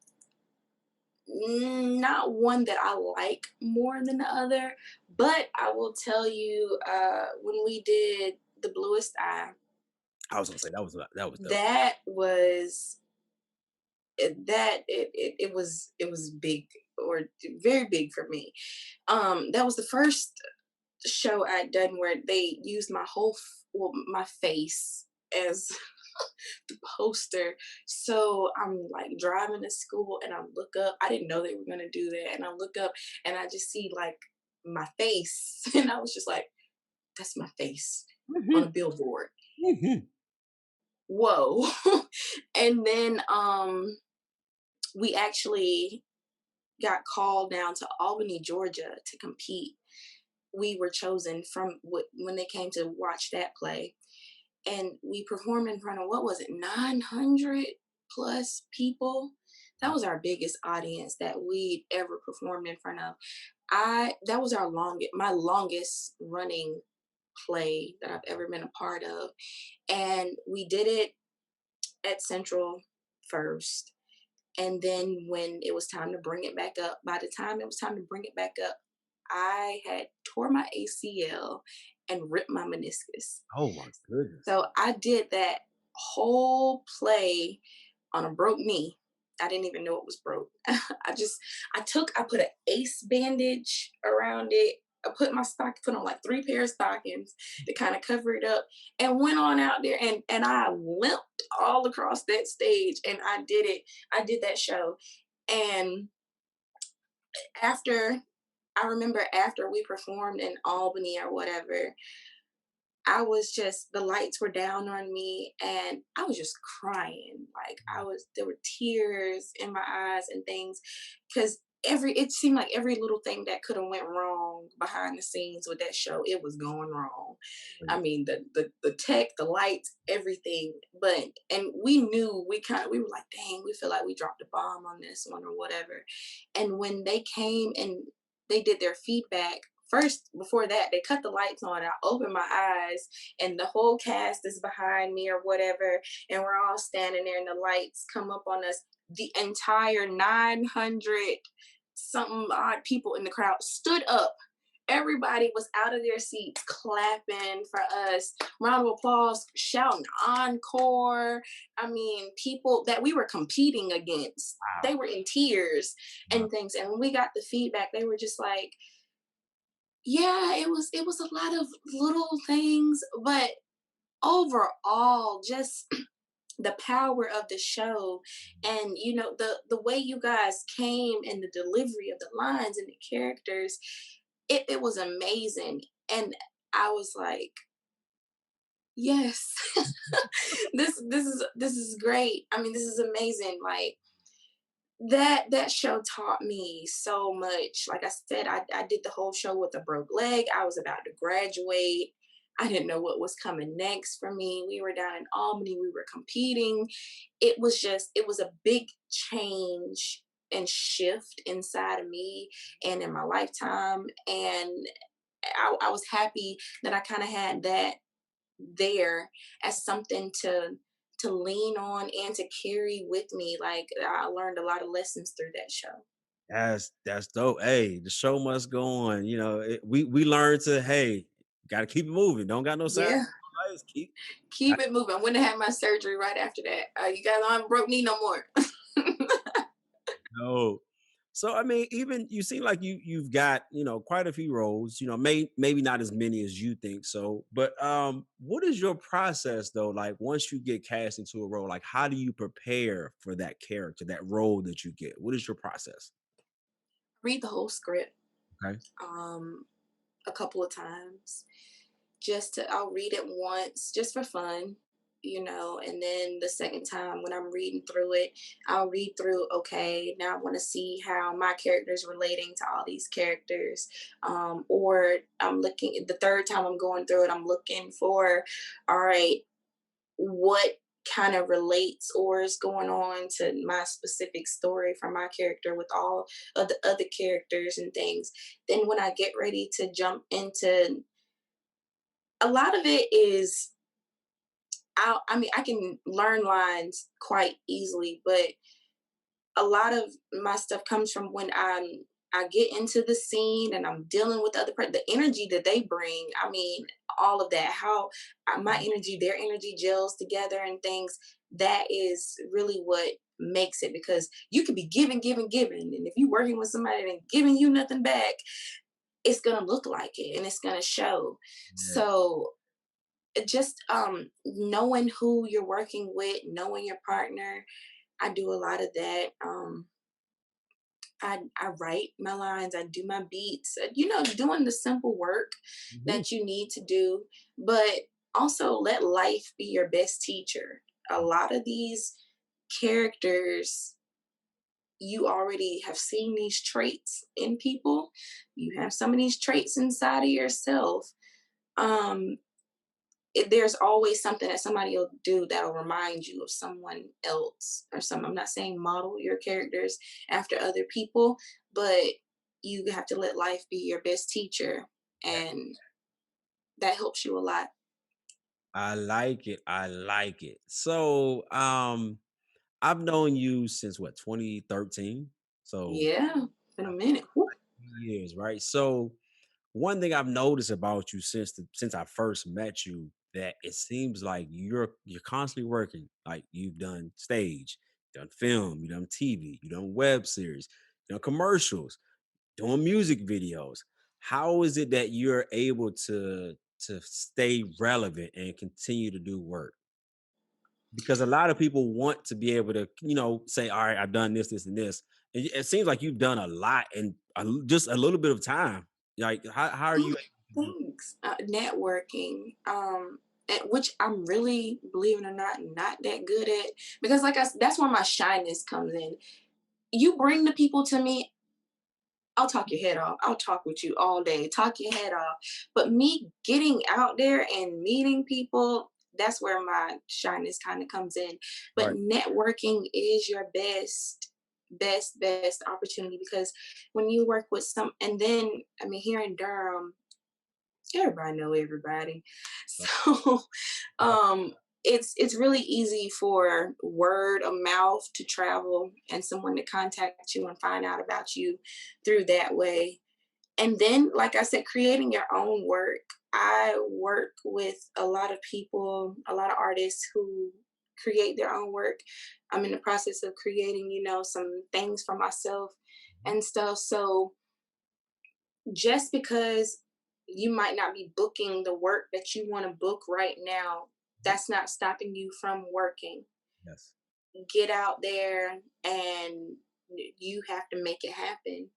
Not one that I like more than the other, but I will tell you, when we did the Bluest Eye, I was gonna say that was dope. that was it was big, or very big for me. That was the first show I'd done where they used my whole my face as the poster. So I'm like driving to school and I look up. I didn't know they were gonna do that. And I look up and I just see like my face. And I was just like, that's my face on Mhm, a billboard. mhm. Whoa. And then we actually got called down to Albany, Georgia to compete. We were chosen from when they came to watch that play. And we performed in front of, what was it, 900 plus people. That was our biggest audience that we'd ever performed in front of. I That was my longest running play that I've ever been a part of. And we did it at Central first. And then when it was time to bring it back up, by the time it was time to bring it back up, I had tore my ACL and ripped my meniscus. Oh my goodness. So I did that whole play on a broke knee. I didn't even know it was broke. I put an ace bandage around it. Put on like 3 pair of stockings to kind of cover it up, and went on out there, and I limped all across that stage, and I did it. I did that show. And after I remember after we performed in Albany or whatever, the lights were down on me and I was just crying. Like there were tears in my eyes and things, because it seemed like every little thing that could have went wrong behind the scenes with that show, it was going wrong. I mean, the tech, the lights, everything. And we knew, we were like, dang, we feel like we dropped a bomb on this one or whatever. And when they came and they did their feedback, first, before that, they cut the lights on. I opened my eyes, and the whole cast is behind me or whatever, and we're all standing there, and the lights come up on us. The entire 900 something odd people in the crowd stood up. Everybody was out of their seats clapping for us, round of applause, shouting encore. I mean, people that we were competing against, they Wow. were in tears Wow. and things. And when we got the feedback, they were just like, yeah, it was a lot of little things, but overall, just the power of the show, and the way you guys came, and the delivery of the lines and the characters, it was amazing. And I was like, yes, this is great. I mean, this is amazing. Like, that show taught me so much. Like I said, I did the whole show with a broke leg. I was about to graduate. I didn't know what was coming next for me. We were down in Albany. We were competing. It was a big change and shift inside of me and in my lifetime. And I was happy that I kind of had that there as something to lean on and to carry with me. Like, I learned a lot of lessons through that show. That's dope. Hey, the show must go on. We learned to, hey, gotta keep it moving. Don't got no side Yeah, lights. Keep I keep it moving. I wouldn't have had my surgery right after that. You guys don't have a broke knee no more. know. So I mean, even you seem like you've got, quite a few roles, maybe not as many as you think so, but what is your process though? Like once you get cast into a role, like how do you prepare for that character, that role that you get? What is your process? Read the whole script Okay. um, a couple of times. I'll read it once just for fun, and then the second time when I'm reading through it, I'll read through, okay, now I want to see how my character is relating to all these characters. Or the third time I'm going through it, I'm looking for, all right, what kind of relates or is going on to my specific story from my character with all of the other characters and things. Then when I get ready to jump into, a lot of it is, I mean, I can learn lines quite easily, but a lot of my stuff comes from when I get into the scene and I'm dealing with the energy that they bring. I mean, all of that, how my energy, their energy gels together and things. That is really what makes it, because you could be giving, giving, giving, and if you're working with somebody and ain't giving you nothing back, it's gonna look like it and it's gonna show. Yeah. So just knowing who you're working with, knowing your partner. I do a lot of that. I write my lines, I do my beats, doing the simple work Mhm. that you need to do, but also let life be your best teacher. A lot of these characters, you already have seen these traits in people. You have some of these traits inside of yourself. Um, there's always something that somebody will do that'll remind you of someone else or some. I'm not saying model your characters after other people, but you have to let life be your best teacher, and that helps you a lot. I like it. I like it. So, I've known you since what, 2013? So Yeah, in a minute. Whew. years, right? So one thing I've noticed about you since I first met you, that it seems like you're constantly working. Like you've done stage, done film, you done TV, you done web series, you done commercials, doing music videos. How is it that you're able to stay relevant and continue to do work? Because a lot of people want to be able to, say, all right, I've done this, this, and this. And it seems like you've done a lot in just a little bit of time. Like, how are you Mm, able to do? thanks. Networking, which I'm really, believe it or not, not that good at, because that's where my shyness comes in. You bring the people to me, I'll talk your head off. I'll talk with you all day, talk your head off. But me getting out there and meeting people, that's where my shyness kind of comes in. But Right. networking is your best opportunity, because when you work with and then, I mean, here in Durham, everybody know everybody. So um it's really easy for word of mouth to travel and someone to contact you and find out about you through that way. And then, like I said, creating your own work. I work with a lot of people, a lot of artists who create their own work. I'm in the process of creating, some things for myself and stuff. So just because you might not be booking the work that you want to book right now, Mhm. that's not stopping you from working. Yes. Get out there, and you have to make it happen.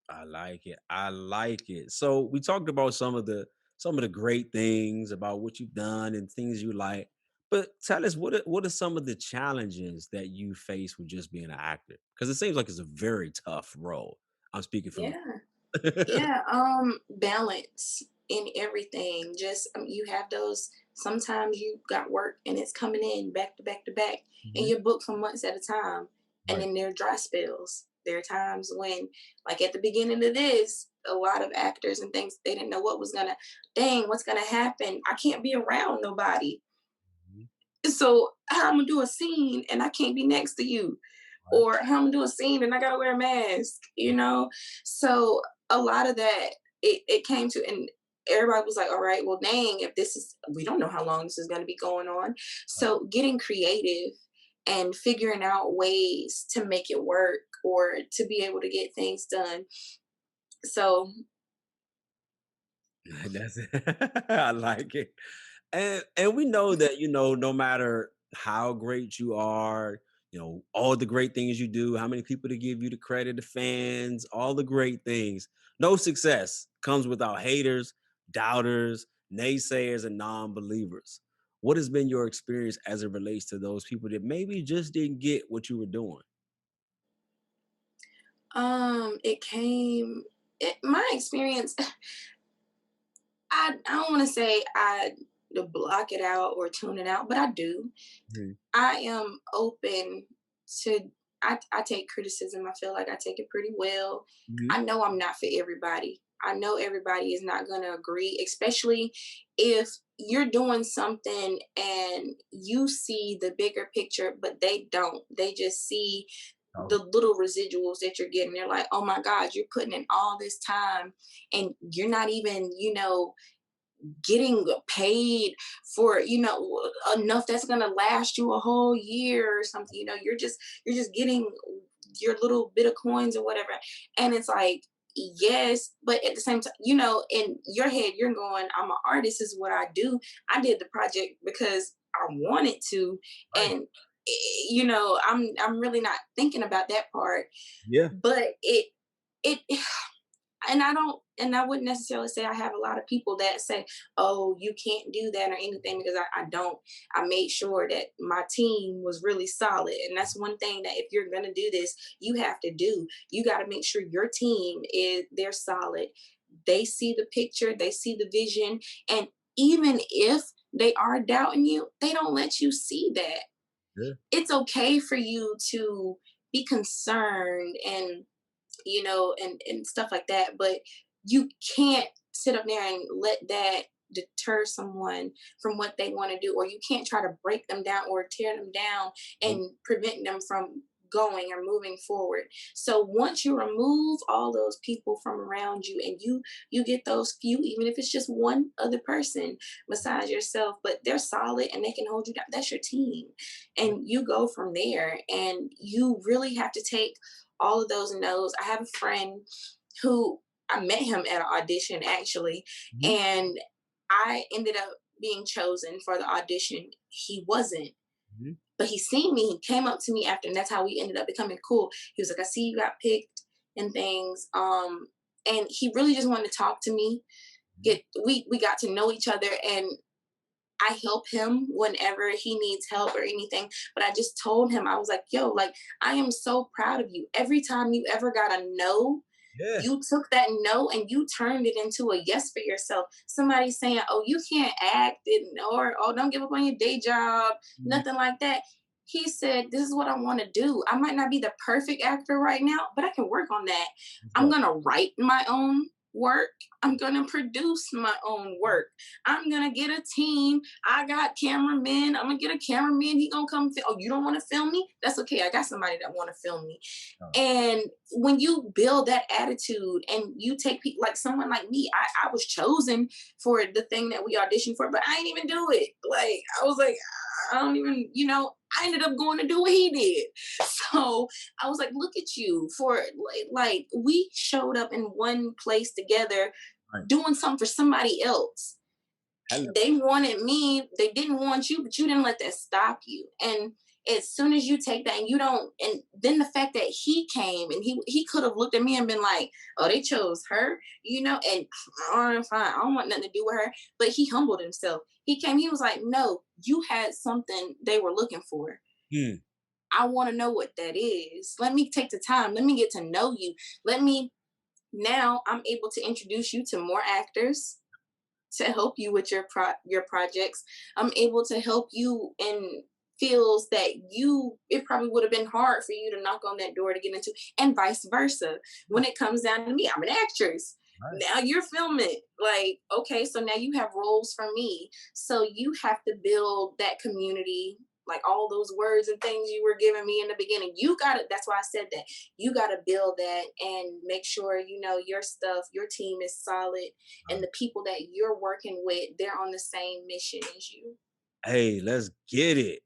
I like it. I like it. So we talked about some of the great things about what you've done and things you like. But tell us, what are some of the challenges that you face with just being an actor? Because it seems like it's a very tough role. I'm speaking from Yeah. you. Yeah, balance in everything. Just you have those. Sometimes you got work and it's coming in back to back to back, and Mhm. you're booked for months at a time. And Right. then there are dry spells. There are times when, like at the beginning of this, a lot of actors and things, they didn't know what was gonna. Dang, what's gonna happen? I can't be around nobody. Mhm. So how I'm gonna do a scene and I can't be next to you, Right. or how I'm gonna do a scene and I gotta wear a mask. So a lot of that, it came to, and everybody was like, all right, well, dang, if this is, we don't know how long this is gonna be going on. Right. So getting creative and figuring out ways to make it work or to be able to get things done. So That's I like it. And we know that, no matter how great you are, all the great things you do, how many people to give you the credit, the fans, all the great things. No success comes without haters, doubters, naysayers, and non-believers. What has been your experience as it relates to those people that maybe just didn't get what you were doing? it came, my experience, I don't want to say I to block it out or tune it out, but I do. Mhm. I am open to. I take criticism. I feel like I take it pretty well. Mhm. I know I'm not for everybody. I know everybody is not going to agree, especially if you're doing something and you see the bigger picture, but they don't. They just see Oh, the little residuals that you're getting. They're like, oh my God, you're putting in all this time and you're not even, getting paid for enough that's going to last you a whole year or something. You're just getting your little bit of coins or whatever. And it's like, yes, but at the same time, you know, in your head, you're going, I'm an artist, this is what I do. I did the project because I wanted to. Right. And you know, I'm really not thinking about that part. Yeah. But it and I don't, and I wouldn't necessarily say I have a lot of people that say, oh, you can't do that or anything, because I don't. I made sure that my team was really solid. And that's one thing that if you're gonna do this, you have to do. You gotta make sure your team they're solid. They see the picture, they see the vision, and even if they are doubting you, they don't let you see that. Yeah. It's okay for you to be concerned and you know, and stuff like that. But you can't sit up there and let that deter someone from what they want to do, or you can't try to break them down or tear them down Nope. and prevent them from going or moving forward. So once you remove all those people from around you and you get those few, even if it's just one other person besides yourself, but they're solid and they can hold you down, that's your team. Right. And you go from there, and you really have to take all of those no's. I have a friend who I met him at an audition actually, Mhm. and I ended up being chosen for the audition. He wasn't, Mhm. but he seen me. He came up to me after, and that's how we ended up becoming cool. He was like, "I see you got picked and things." And he really just wanted to talk to me. Mhm. We got to know each other, and I help him whenever he needs help or anything. But I just told him, I was like, yo, like, I am so proud of you. Every time you ever got a no, Yeah. you took that no and you turned it into a yes for yourself. Somebody saying, oh, you can't act, or oh, don't give up on your day job, Mhm. nothing like that. He said, this is what I want to do. I might not be the perfect actor right now, but I can work on that. That's I'm right. going to write my own work. I'm going to produce my own work. I'm going to get a team. I got cameramen. I'm going to get a cameraman. He going to come. Oh, you don't want to film me? That's okay. I got somebody that want to film me. Oh, And when you build that attitude and you take people like someone like me, I was chosen for the thing that we auditioned for, but I didn't even do it. Like, I was like, I don't even, you know, I ended up going to do what he did. So I was like, look at you for like we showed up in one place together right. doing something for somebody else. Hello. They wanted me, they didn't want you, but you didn't let that stop you. And as soon as you take that and you don't, and then the fact that he came and he could have looked at me and been like, oh, they chose her, you know, and all right, fine, I don't want nothing to do with her. But he humbled himself. He came, he was like, no, you had something they were looking for. Mm. I want to know what that is. Let me take the time. Let me get to know you. Let me, now I'm able to introduce you to more actors to help you with your projects. I'm able to help you in fields that it probably would have been hard for you to knock on that door to get into, and vice versa. Yeah. When it comes down to me, I'm an actress. Right. Now you're filming. Like, okay, so now you have roles for me. So you have to build that community, like all those words and things you were giving me in the beginning. You got to, that's why I said that. You got to build that and make sure, you know, your stuff, your team is solid, and the people that you're working with, they're on the same mission as you. Hey, let's get it.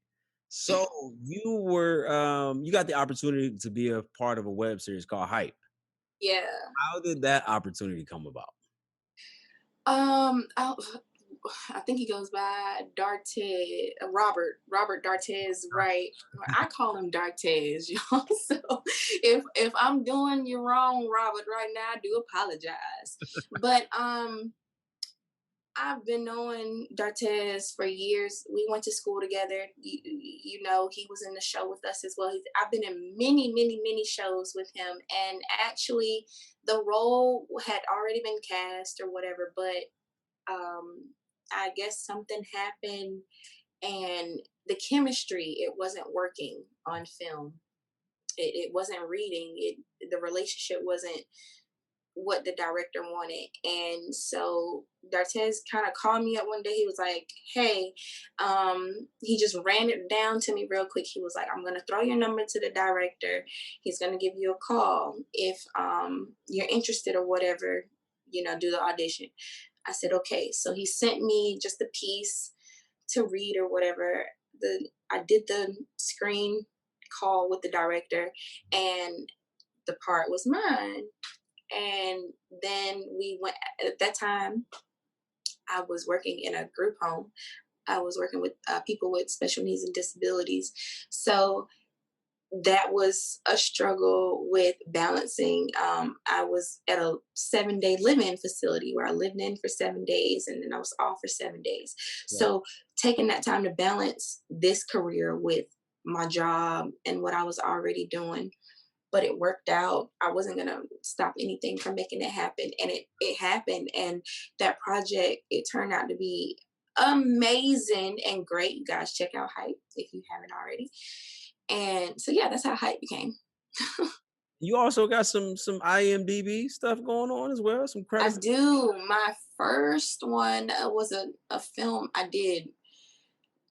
So you got the opportunity to be a part of a web series called Hype. Yeah. How did that opportunity come about? I, I think he goes by Dartez, Robert Dartez, right? I call him Dartez, y'all. So if I'm doing you wrong, Robert, right now, I do apologize. But I've been knowing Dartez for years. We went to school together. You know, he was in the show with us as well. I've been in many, many, many shows with him. And actually, the role had already been cast or whatever, but I guess something happened and the chemistry, it wasn't working on film. It wasn't reading. The relationship wasn't what the director wanted. And so Dartez kind of called me up one day. He was like, hey, he just ran it down to me real quick. He was like, I'm going to throw your number to the director. He's going to give you a call if you're interested or whatever, you know, do the audition. I said, okay. So he sent me just a piece to read or whatever. I did the screen call with the director, and the part was mine. And then we went, at that time, I was working in a group home. I was working with people with special needs and disabilities. So that was a struggle with balancing. I was at a 7-day live-in facility where I lived in for 7 days and then I was off for 7 days. Yeah. So taking that time to balance this career with my job and what I was already doing, but it worked out. I wasn't gonna stop anything from making it happen, and it happened. And that project, it turned out to be amazing and great. You guys check out Hype if you haven't already. And so yeah, that's how Hype became. You also got some IMDb stuff going on as well, some I credits. do. My first one was a film I did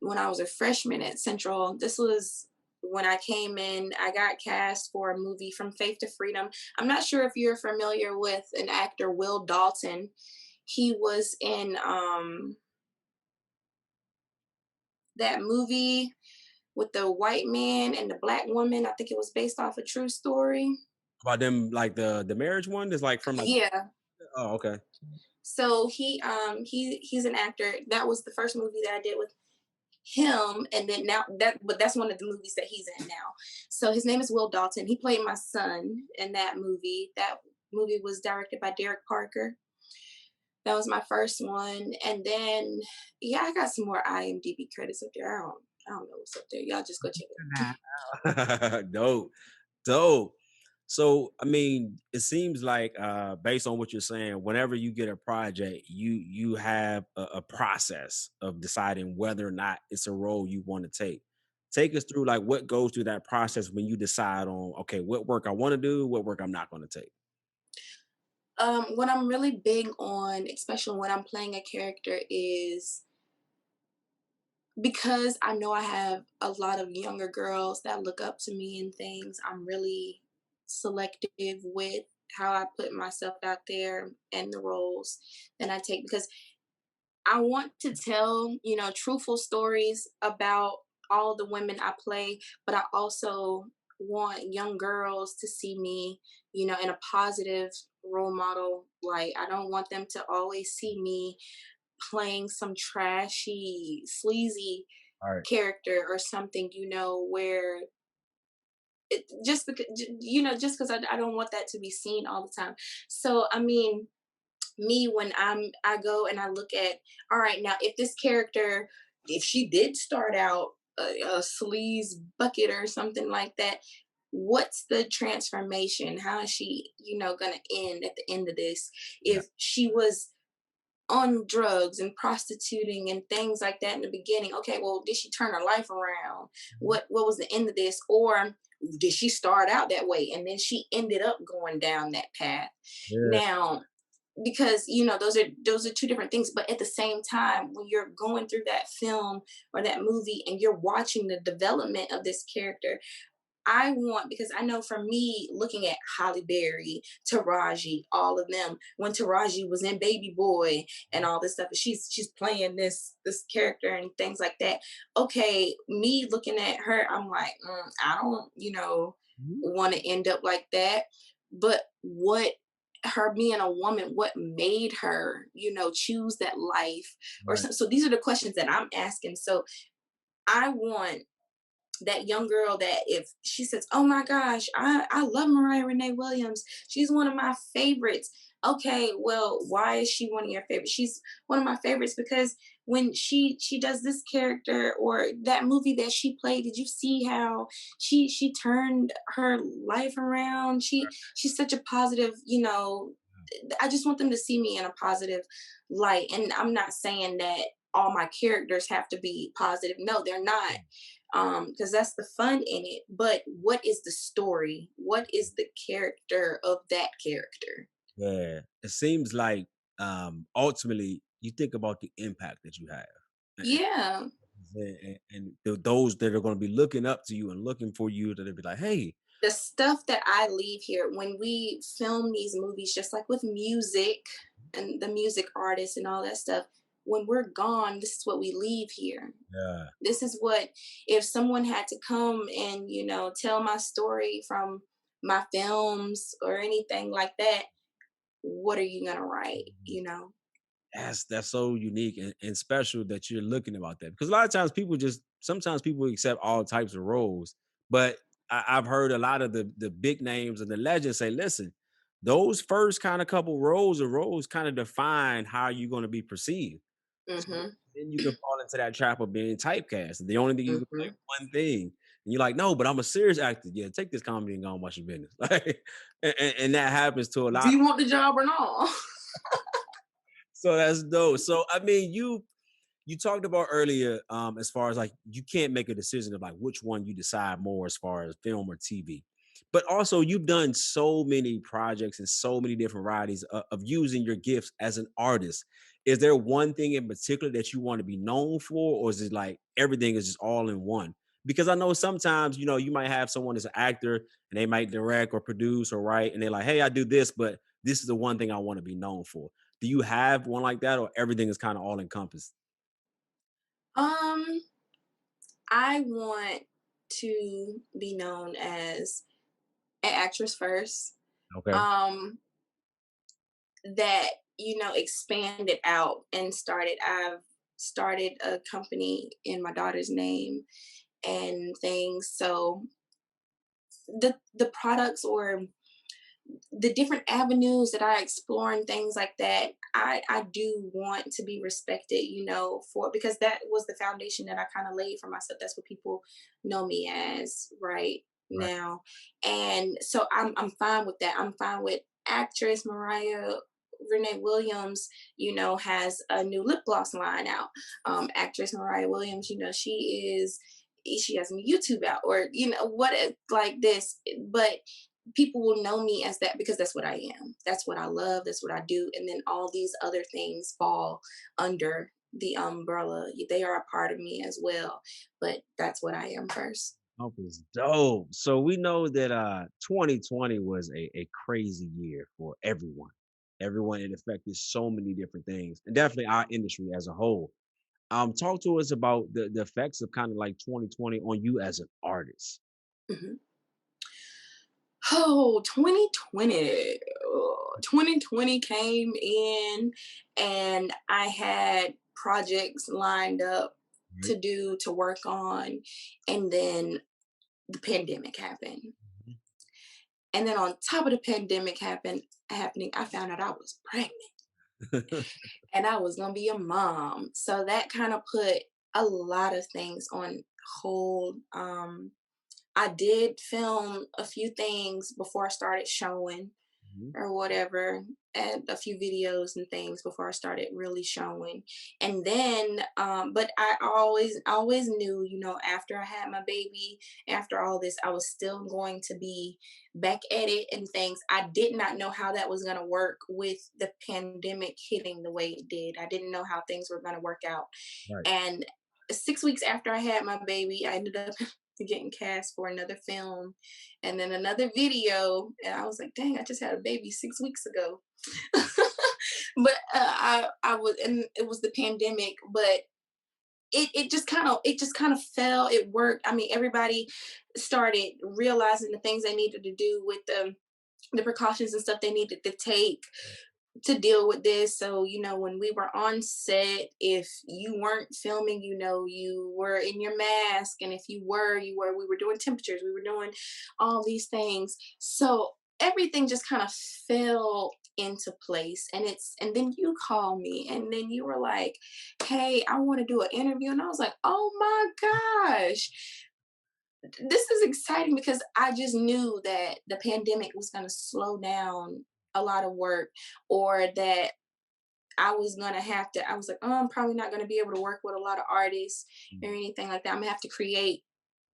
when I was a freshman at Central. This was when I came in. I got cast for a movie From Faith to Freedom. I'm not sure if you're familiar with an actor, Will Dalton. He was in that movie with the white man and the black woman. I think it was based off a true story. About them, like the marriage one is like from like, Yeah. oh, okay. So he's an actor. That was the first movie that I did with him, and then now but that's one of the movies that he's in now. So his name is Will Dalton. He played my son in that movie. That movie was directed by Derek Parker. That was my first one. And then yeah, I got some more IMDb credits up there. I don't know what's up there. Y'all just go check it out. Dope, dope. So, I mean, it seems like based on what you're saying, whenever you get a project, you have a process of deciding whether or not it's a role you want to take. Take us through like what goes through that process when you decide on, okay, what work I want to do, what work I'm not going to take. What I'm really big on, especially when I'm playing a character, is because I know I have a lot of younger girls that look up to me and things. I'm really selective with how I put myself out there and the roles that I take, because I want to tell, truthful stories about all the women I play, but I also want young girls to see me, in a positive role model. Like, I don't want them to always see me playing some trashy, sleazy All right. character or something, where it just because, just because I don't want that to be seen all the time. So, I mean, me, when I go and I look at, all right, now if this character, if she did start out a sleaze bucket or something like that, what's the transformation? How is she, gonna end at the end of this? Yeah. If she was on drugs and prostituting and things like that in the beginning, okay, well, did she turn her life around? What was the end of this? Or did she start out that way and then she ended up going down that path? Yeah. Now, because those are two different things, but at the same time, when you're going through that film or that movie and you're watching the development of this character, I want, because I know for me, looking at Holly Berry, Taraji, all of them, when Taraji was in Baby Boy and all this stuff, she's playing this character and things like that. Okay, me looking at her, I'm like, I don't, Mhm. want to end up like that. But what, her being a woman, what made her, choose that life or Right. something? So these are the questions that I'm asking. So I want that young girl that if she says, "Oh my gosh, I love Moriah Williams. She's one of my favorites." Okay, well, why is she one of your favorites? She's one of my favorites because when she does this character or that movie that she played, did you see how she turned her life around? She's such a positive, I just want them to see me in a positive light. And I'm not saying that all my characters have to be positive. No, they're not, because that's the fun in it. But what is the story? What is the character of that character? Yeah. It seems like ultimately you think about the impact that you have. Yeah. And those that are going to be looking up to you and looking for you, that be like, hey, The stuff that I leave here when we film these movies, just like with music and the music artists and all that stuff, when we're gone, this is what we leave here. yeah, This is what, if someone had to come and, tell my story from my films or anything like that, what are you gonna write, you know? That's so unique and special that you're looking about that, because a lot of times people just sometimes people accept all types of roles, but I've heard a lot of the big names and the legends say, listen, those first kind of couple roles or roles kind of define how you're going to be perceived. So Mm-hmm. then you can fall into that trap of being typecast. The only thing you can play Mm-hmm. one thing, and you're like, no, but I'm a serious actor. Yeah, take this comedy and go and watch your business. Like, and that happens to a Do lot. you want the job or not? So that's dope. So I mean, you talked about earlier, as far as like you can't make a decision of like which one you decide more as far as film or TV. But also you've done so many projects and so many different varieties of using your gifts as an artist. Is there one thing in particular that you want to be known for, or is it like everything is just all in one? Because I know sometimes, you might have someone as an actor and they might direct or produce or write, and they're like, hey, I do this, but this is the one thing I want to be known for. Do you have one like that, or everything is kind of all encompassed? Um, I want to be known as an actress first. Okay. Um, that, expanded out and I've started a company in my daughter's name and things. So the products or the different avenues that I explore and things like that, I do want to be respected, for because that was the foundation that I kind of laid for myself. That's what people know me as right Right. now. And so I'm fine with that. I'm fine with actress Mariah Renee Williams, has a new lip gloss line out. Actress Moriah Williams, she has a new YouTube out, or what like this. But people will know me as that because that's what I am. That's what I love. That's what I do. And then all these other things fall under the umbrella. They are a part of me as well. But that's what I am first. That was dope. So we know that 2020 was a crazy year for everyone. Everyone, it affected so many different things, and definitely our industry as a whole. Talk to us about the effects of kind of like 2020 on you as an artist. Mhm. Oh, 2020. Oh, 2020 came in and I had projects lined up Right? to work on. And then the pandemic happened. And then on top of the pandemic happening, I found out I was pregnant and I was gonna be a mom. So that kind of put a lot of things on hold. I did film a few things before I started showing Mhm. or whatever, and a few videos and things before I started really showing. And then, but I always knew, after I had my baby, after all this, I was still going to be back at it and things. I did not know how that was going to work with the pandemic hitting the way it did. I didn't know how things were going to work out. Right. And 6 weeks after I had my baby, I ended up getting cast for another film and then another video. And I was like, dang, I just had a baby 6 weeks ago. But I was, and it was the pandemic, but it just kind of fell. It worked. I mean, everybody started realizing the things they needed to do with the precautions and stuff they needed to take to deal with this. So, when we were on set, if you weren't filming, you were in your mask. And if we were doing temperatures, we were doing all these things. So everything just kind of fell into place. And then you call me and then you were like, hey, I want to do an interview. And I was like, oh my gosh, this is exciting because I just knew that the pandemic was going to slow down a lot of work, or that I was like, oh, I'm probably not going to be able to work with a lot of artists or Mhm. anything like that. I'm going to have to create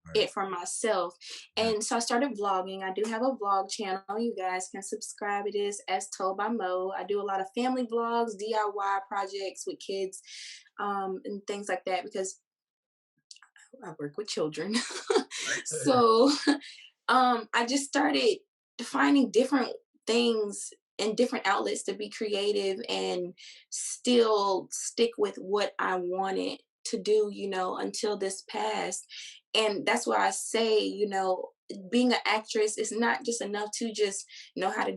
Right. it for myself. Right. And so I started vlogging. I do have a vlog channel. You guys can subscribe. It is As Told by Mo. I do a lot of family vlogs, DIY projects with kids, and things like that because I work with children. So I just started finding different things and different outlets to be creative and still stick with what I wanted to do, until this passed. And that's why I say, being an actress is not just enough to just know how to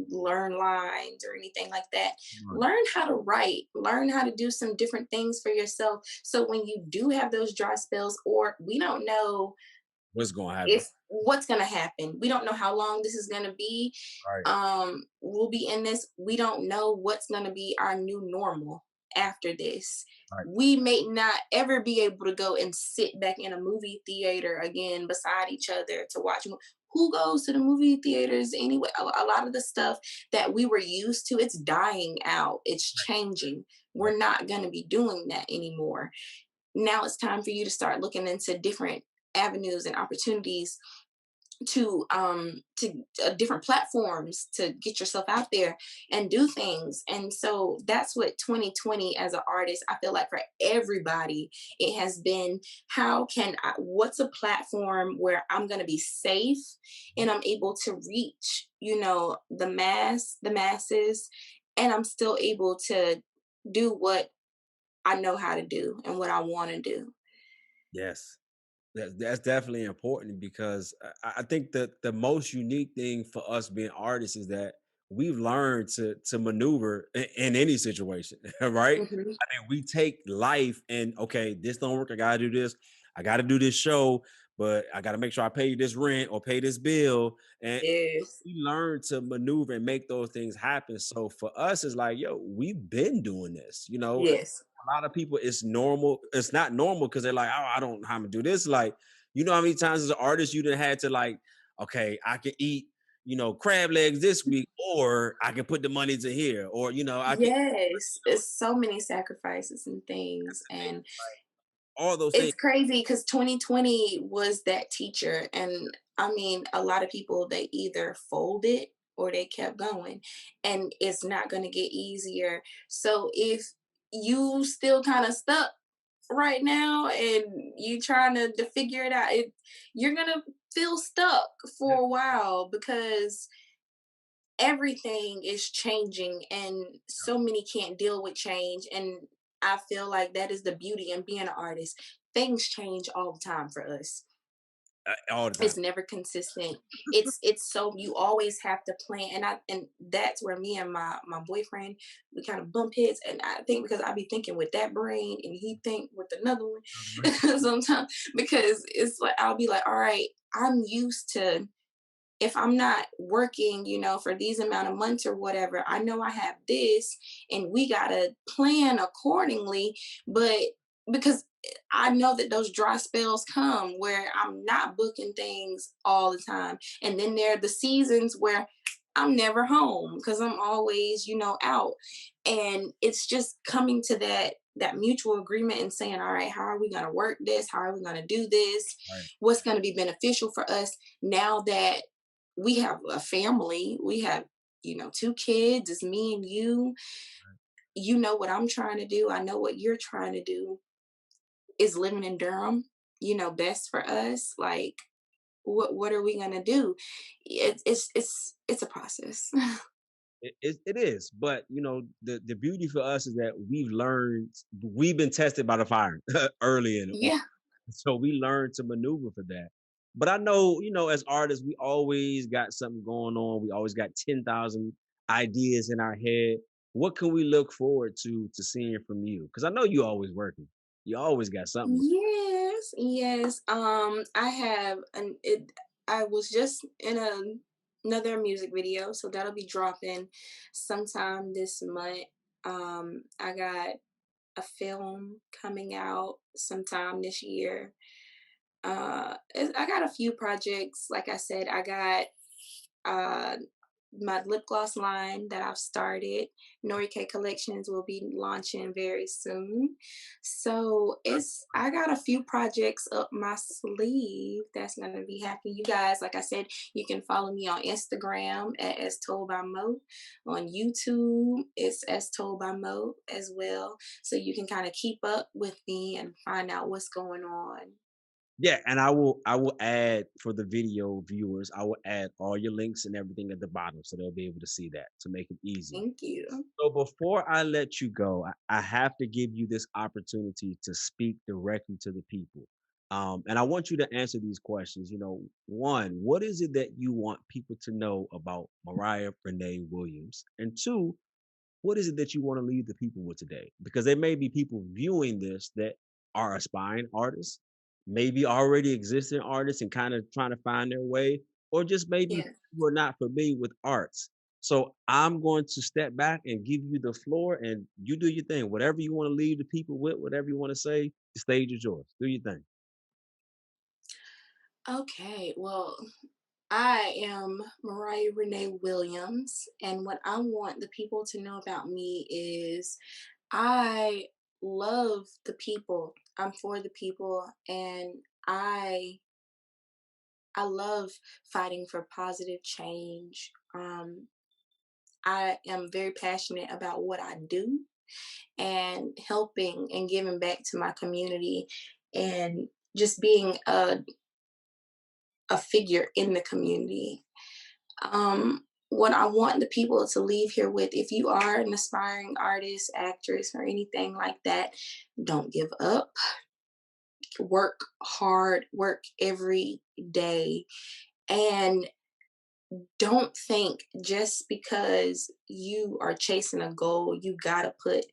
learn lines or anything like that. Right. Learn how to write, learn how to do some different things for yourself. So when you do have those dry spells, or we don't know What's gonna happen? if what's going to happen, we don't know how long this is going to be. Right. We'll be in this, we don't know what's going to be our new normal after this. Right. We may not ever be able to go and sit back in a movie theater again beside each other to watch. Who goes to the movie theaters anyway? A lot of the stuff that we were used to, it's dying out, it's changing. Right. We're not going to be doing that anymore. Now it's time for you to start looking into different avenues and opportunities to different platforms to get yourself out there and do things. And so that's what 2020 as an artist, I feel like for everybody, it has been, what's a platform where I'm going to be safe and I'm able to reach, the masses, and I'm still able to do what I know how to do and what I want to do. Yes. That's definitely important because I think that the most unique thing for us being artists is that we've learned to maneuver in any situation, right? Hmm. I mean, we take life and okay, this don't work. I gotta do this. I gotta do this show, but I gotta make sure I pay this rent or pay this bill. And Yes. we learn to maneuver and make those things happen. So for us, it's like, yo, we've been doing this. Yes. A lot of people, it's normal. It's not normal because they're like, oh, I don't know how to do this. Like, you know how many times as an artist you done had to like, okay, I can eat, crab legs this week, or I can put the money to here, or I can Yes, it's so many sacrifices and things, and all those things. it's crazy because 2020 was that teacher, and I mean, a lot of people, they either folded or they kept going, and it's not going to get easier. So if you still kind of stuck right now and you trying to figure it out, you're gonna feel stuck Yeah, for a while because everything is changing and so many can't deal with change. And I feel like that is the beauty in being an artist. Things change all the time for us. all the time. It's never consistent. It's so you always have to plan. And that's where me and my boyfriend, we kind of bump heads. And I think because I be thinking with that brain and he think with another one sometimes, because it's like I'll be like, all right, I'm used to, if I'm not working, for these amount of months or whatever, I know I have this and we got to plan accordingly. But because I know that those dry spells come where I'm not booking things all the time. And then there are the seasons where I'm never home because I'm always, out. And it's just coming to that mutual agreement and saying, all right, how are we going to work this? How are we going to do this? Right. What's going to be beneficial for us now that we have a family, we have, two kids, it's me and you. You know what I'm trying to do. I know what you're trying to do is living in Durham, best for us. Like, what are we gonna do? It's a process. It is, but the beauty for us is that we've been tested by the fire early in on, Yeah. so we learned to maneuver for that. But I know, as artists, we always got something going on. We always got 10,000 ideas in our head. What can we look forward to seeing from you? Because I know you always working. You always got something. Yes, yes. I have an it. I was just in another music video, so that'll be dropping sometime this month. I got a film coming out sometime this year. I got a few projects. Like I said, I got uh my lip gloss line that I've started. Nori K Collections will be launching very soon. So I got a few projects up my sleeve that's gonna be happening. You guys, like I said, you can follow me on Instagram at As Told by Mo. On YouTube, it's As Told by Mo as well. So you can kind of keep up with me and find out what's going on. Yeah, and I will add for the video viewers, I will add all your links and everything at the bottom so they'll be able to see that to make it easy. Thank you. So before I let you go, I have to give you this opportunity to speak directly to the people. And I want you to answer these questions. One, what is it that you want people to know about Moriah Renee Williams? And two, what is it that you want to leave the people with today? Because there may be people viewing this that are aspiring artists, maybe already existing artists and kind of trying to find their way, or just maybe Yeah. who are not familiar with arts. So I'm going to step back and give you the floor and you do your thing. Whatever you want to leave the people with, whatever you want to say, the stage is yours. Do your thing. Okay. Well, I am Moriah Renee Williams, and what I want the people to know about me is I love the people. I'm for the people, and I I love fighting for positive change. I am very passionate about what I do and helping and giving back to my community and just being a figure in the community. What I want the people to leave here with, if you are an aspiring artist, actress, or anything like that, don't give up. Work hard, work every day, and don't think just because you are chasing a goal, you gotta put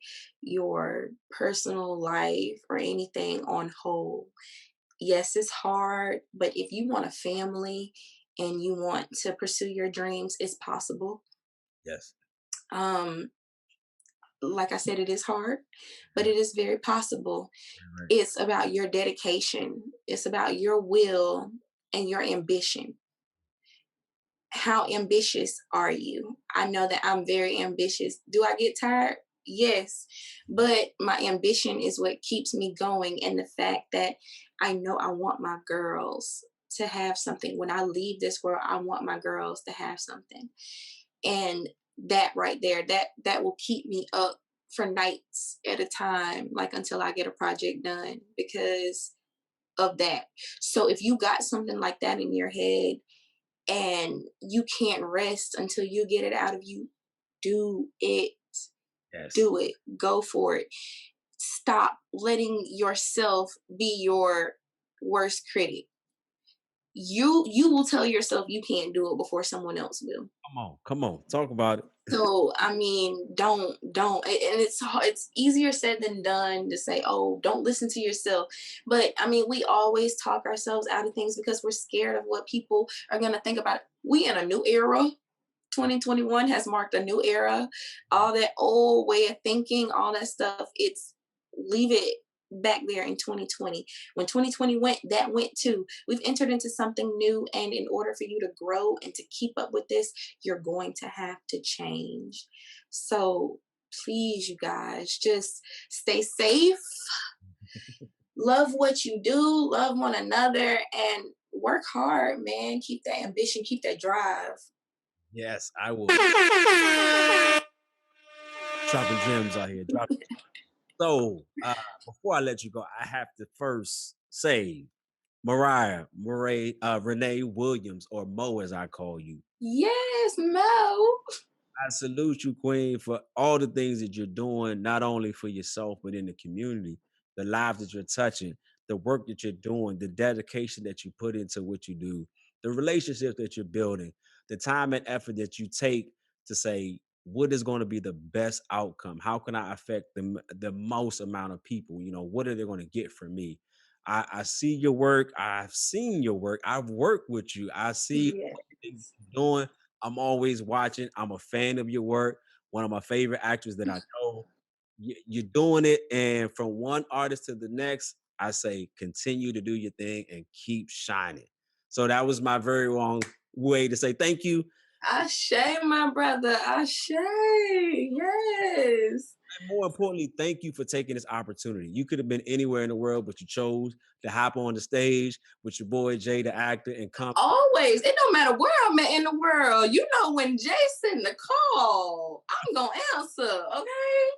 your personal life or anything on hold. Yes, it's hard, but if you want a family and you want to pursue your dreams, it's possible. Yes. Um, like I said, it is hard, but it is very possible. Right. It's about your dedication, it's about your will and your ambition. How ambitious are you? I know that I'm very ambitious. Do I get tired? Yes. But my ambition is what keeps me going. And the fact that I know I want my girls to have something. When I leave this world, I want my girls to have something. And that right there, that will keep me up for nights at a time, like until I get a project done because of that. So if you got something like that in your head, and you can't rest until you get it out of you, do it. Yes. Do it. Go for it. Stop letting yourself be your worst critic. You will tell yourself you can't do it before someone else will. Come on. Come on. Talk about it. So I mean, don't. And it's easier said than done to say, oh, don't listen to yourself. But I mean, we always talk ourselves out of things because we're scared of what people are gonna think about it. We in a new era. 2021 has marked a new era. All that old way of thinking, all that stuff, it's leave it back there in 2020. When 2020 went, that went too. We've entered into something new, and in order for you to grow and to keep up with this, you're going to have to change. So please, you guys, just stay safe, love what you do, love one another, and work hard, man. Keep that ambition, keep that drive. Yes, I will. Dropping gems out here. Dropping. So, before I let you go, I have to first say, Renee Williams, or Mo as I call you. Yes, Mo. I salute you, Queen, for all the things that you're doing, not only for yourself, but in the community, the lives that you're touching, the work that you're doing, the dedication that you put into what you do, the relationships that you're building, the time and effort that you take to say, what is going to be the best outcome? How can I affect the most amount of people? What are they going to get from me? I see your work. I've seen your work. I've worked with you. I see everything Yes. you're doing. I'm always watching. I'm a fan of your work. One of my favorite actors that I know. You're doing it, and from one artist to the next, I say continue to do your thing and keep shining. So that was my very long way to say thank you. Ashe, my brother. Ashe. Yes. And more importantly, thank you for taking this opportunity. You could have been anywhere in the world, but you chose to hop on the stage with your boy Jay, the actor, and come. Always. It don't matter where I'm at in the world. You know, when Jason the call, I'm gonna answer. Okay.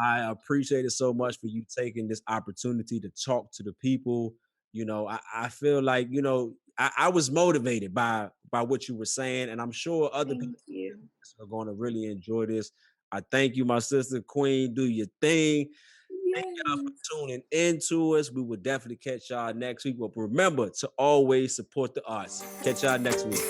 I appreciate it so much for you taking this opportunity to talk to the people. I feel like, I was motivated by what you were saying, and I'm sure other people Thank you. are going to really enjoy this. I thank you, my sister Queen. Do your thing. Thank y'all for tuning into us. We will definitely catch y'all next week. But remember to always support the arts. Catch y'all next week.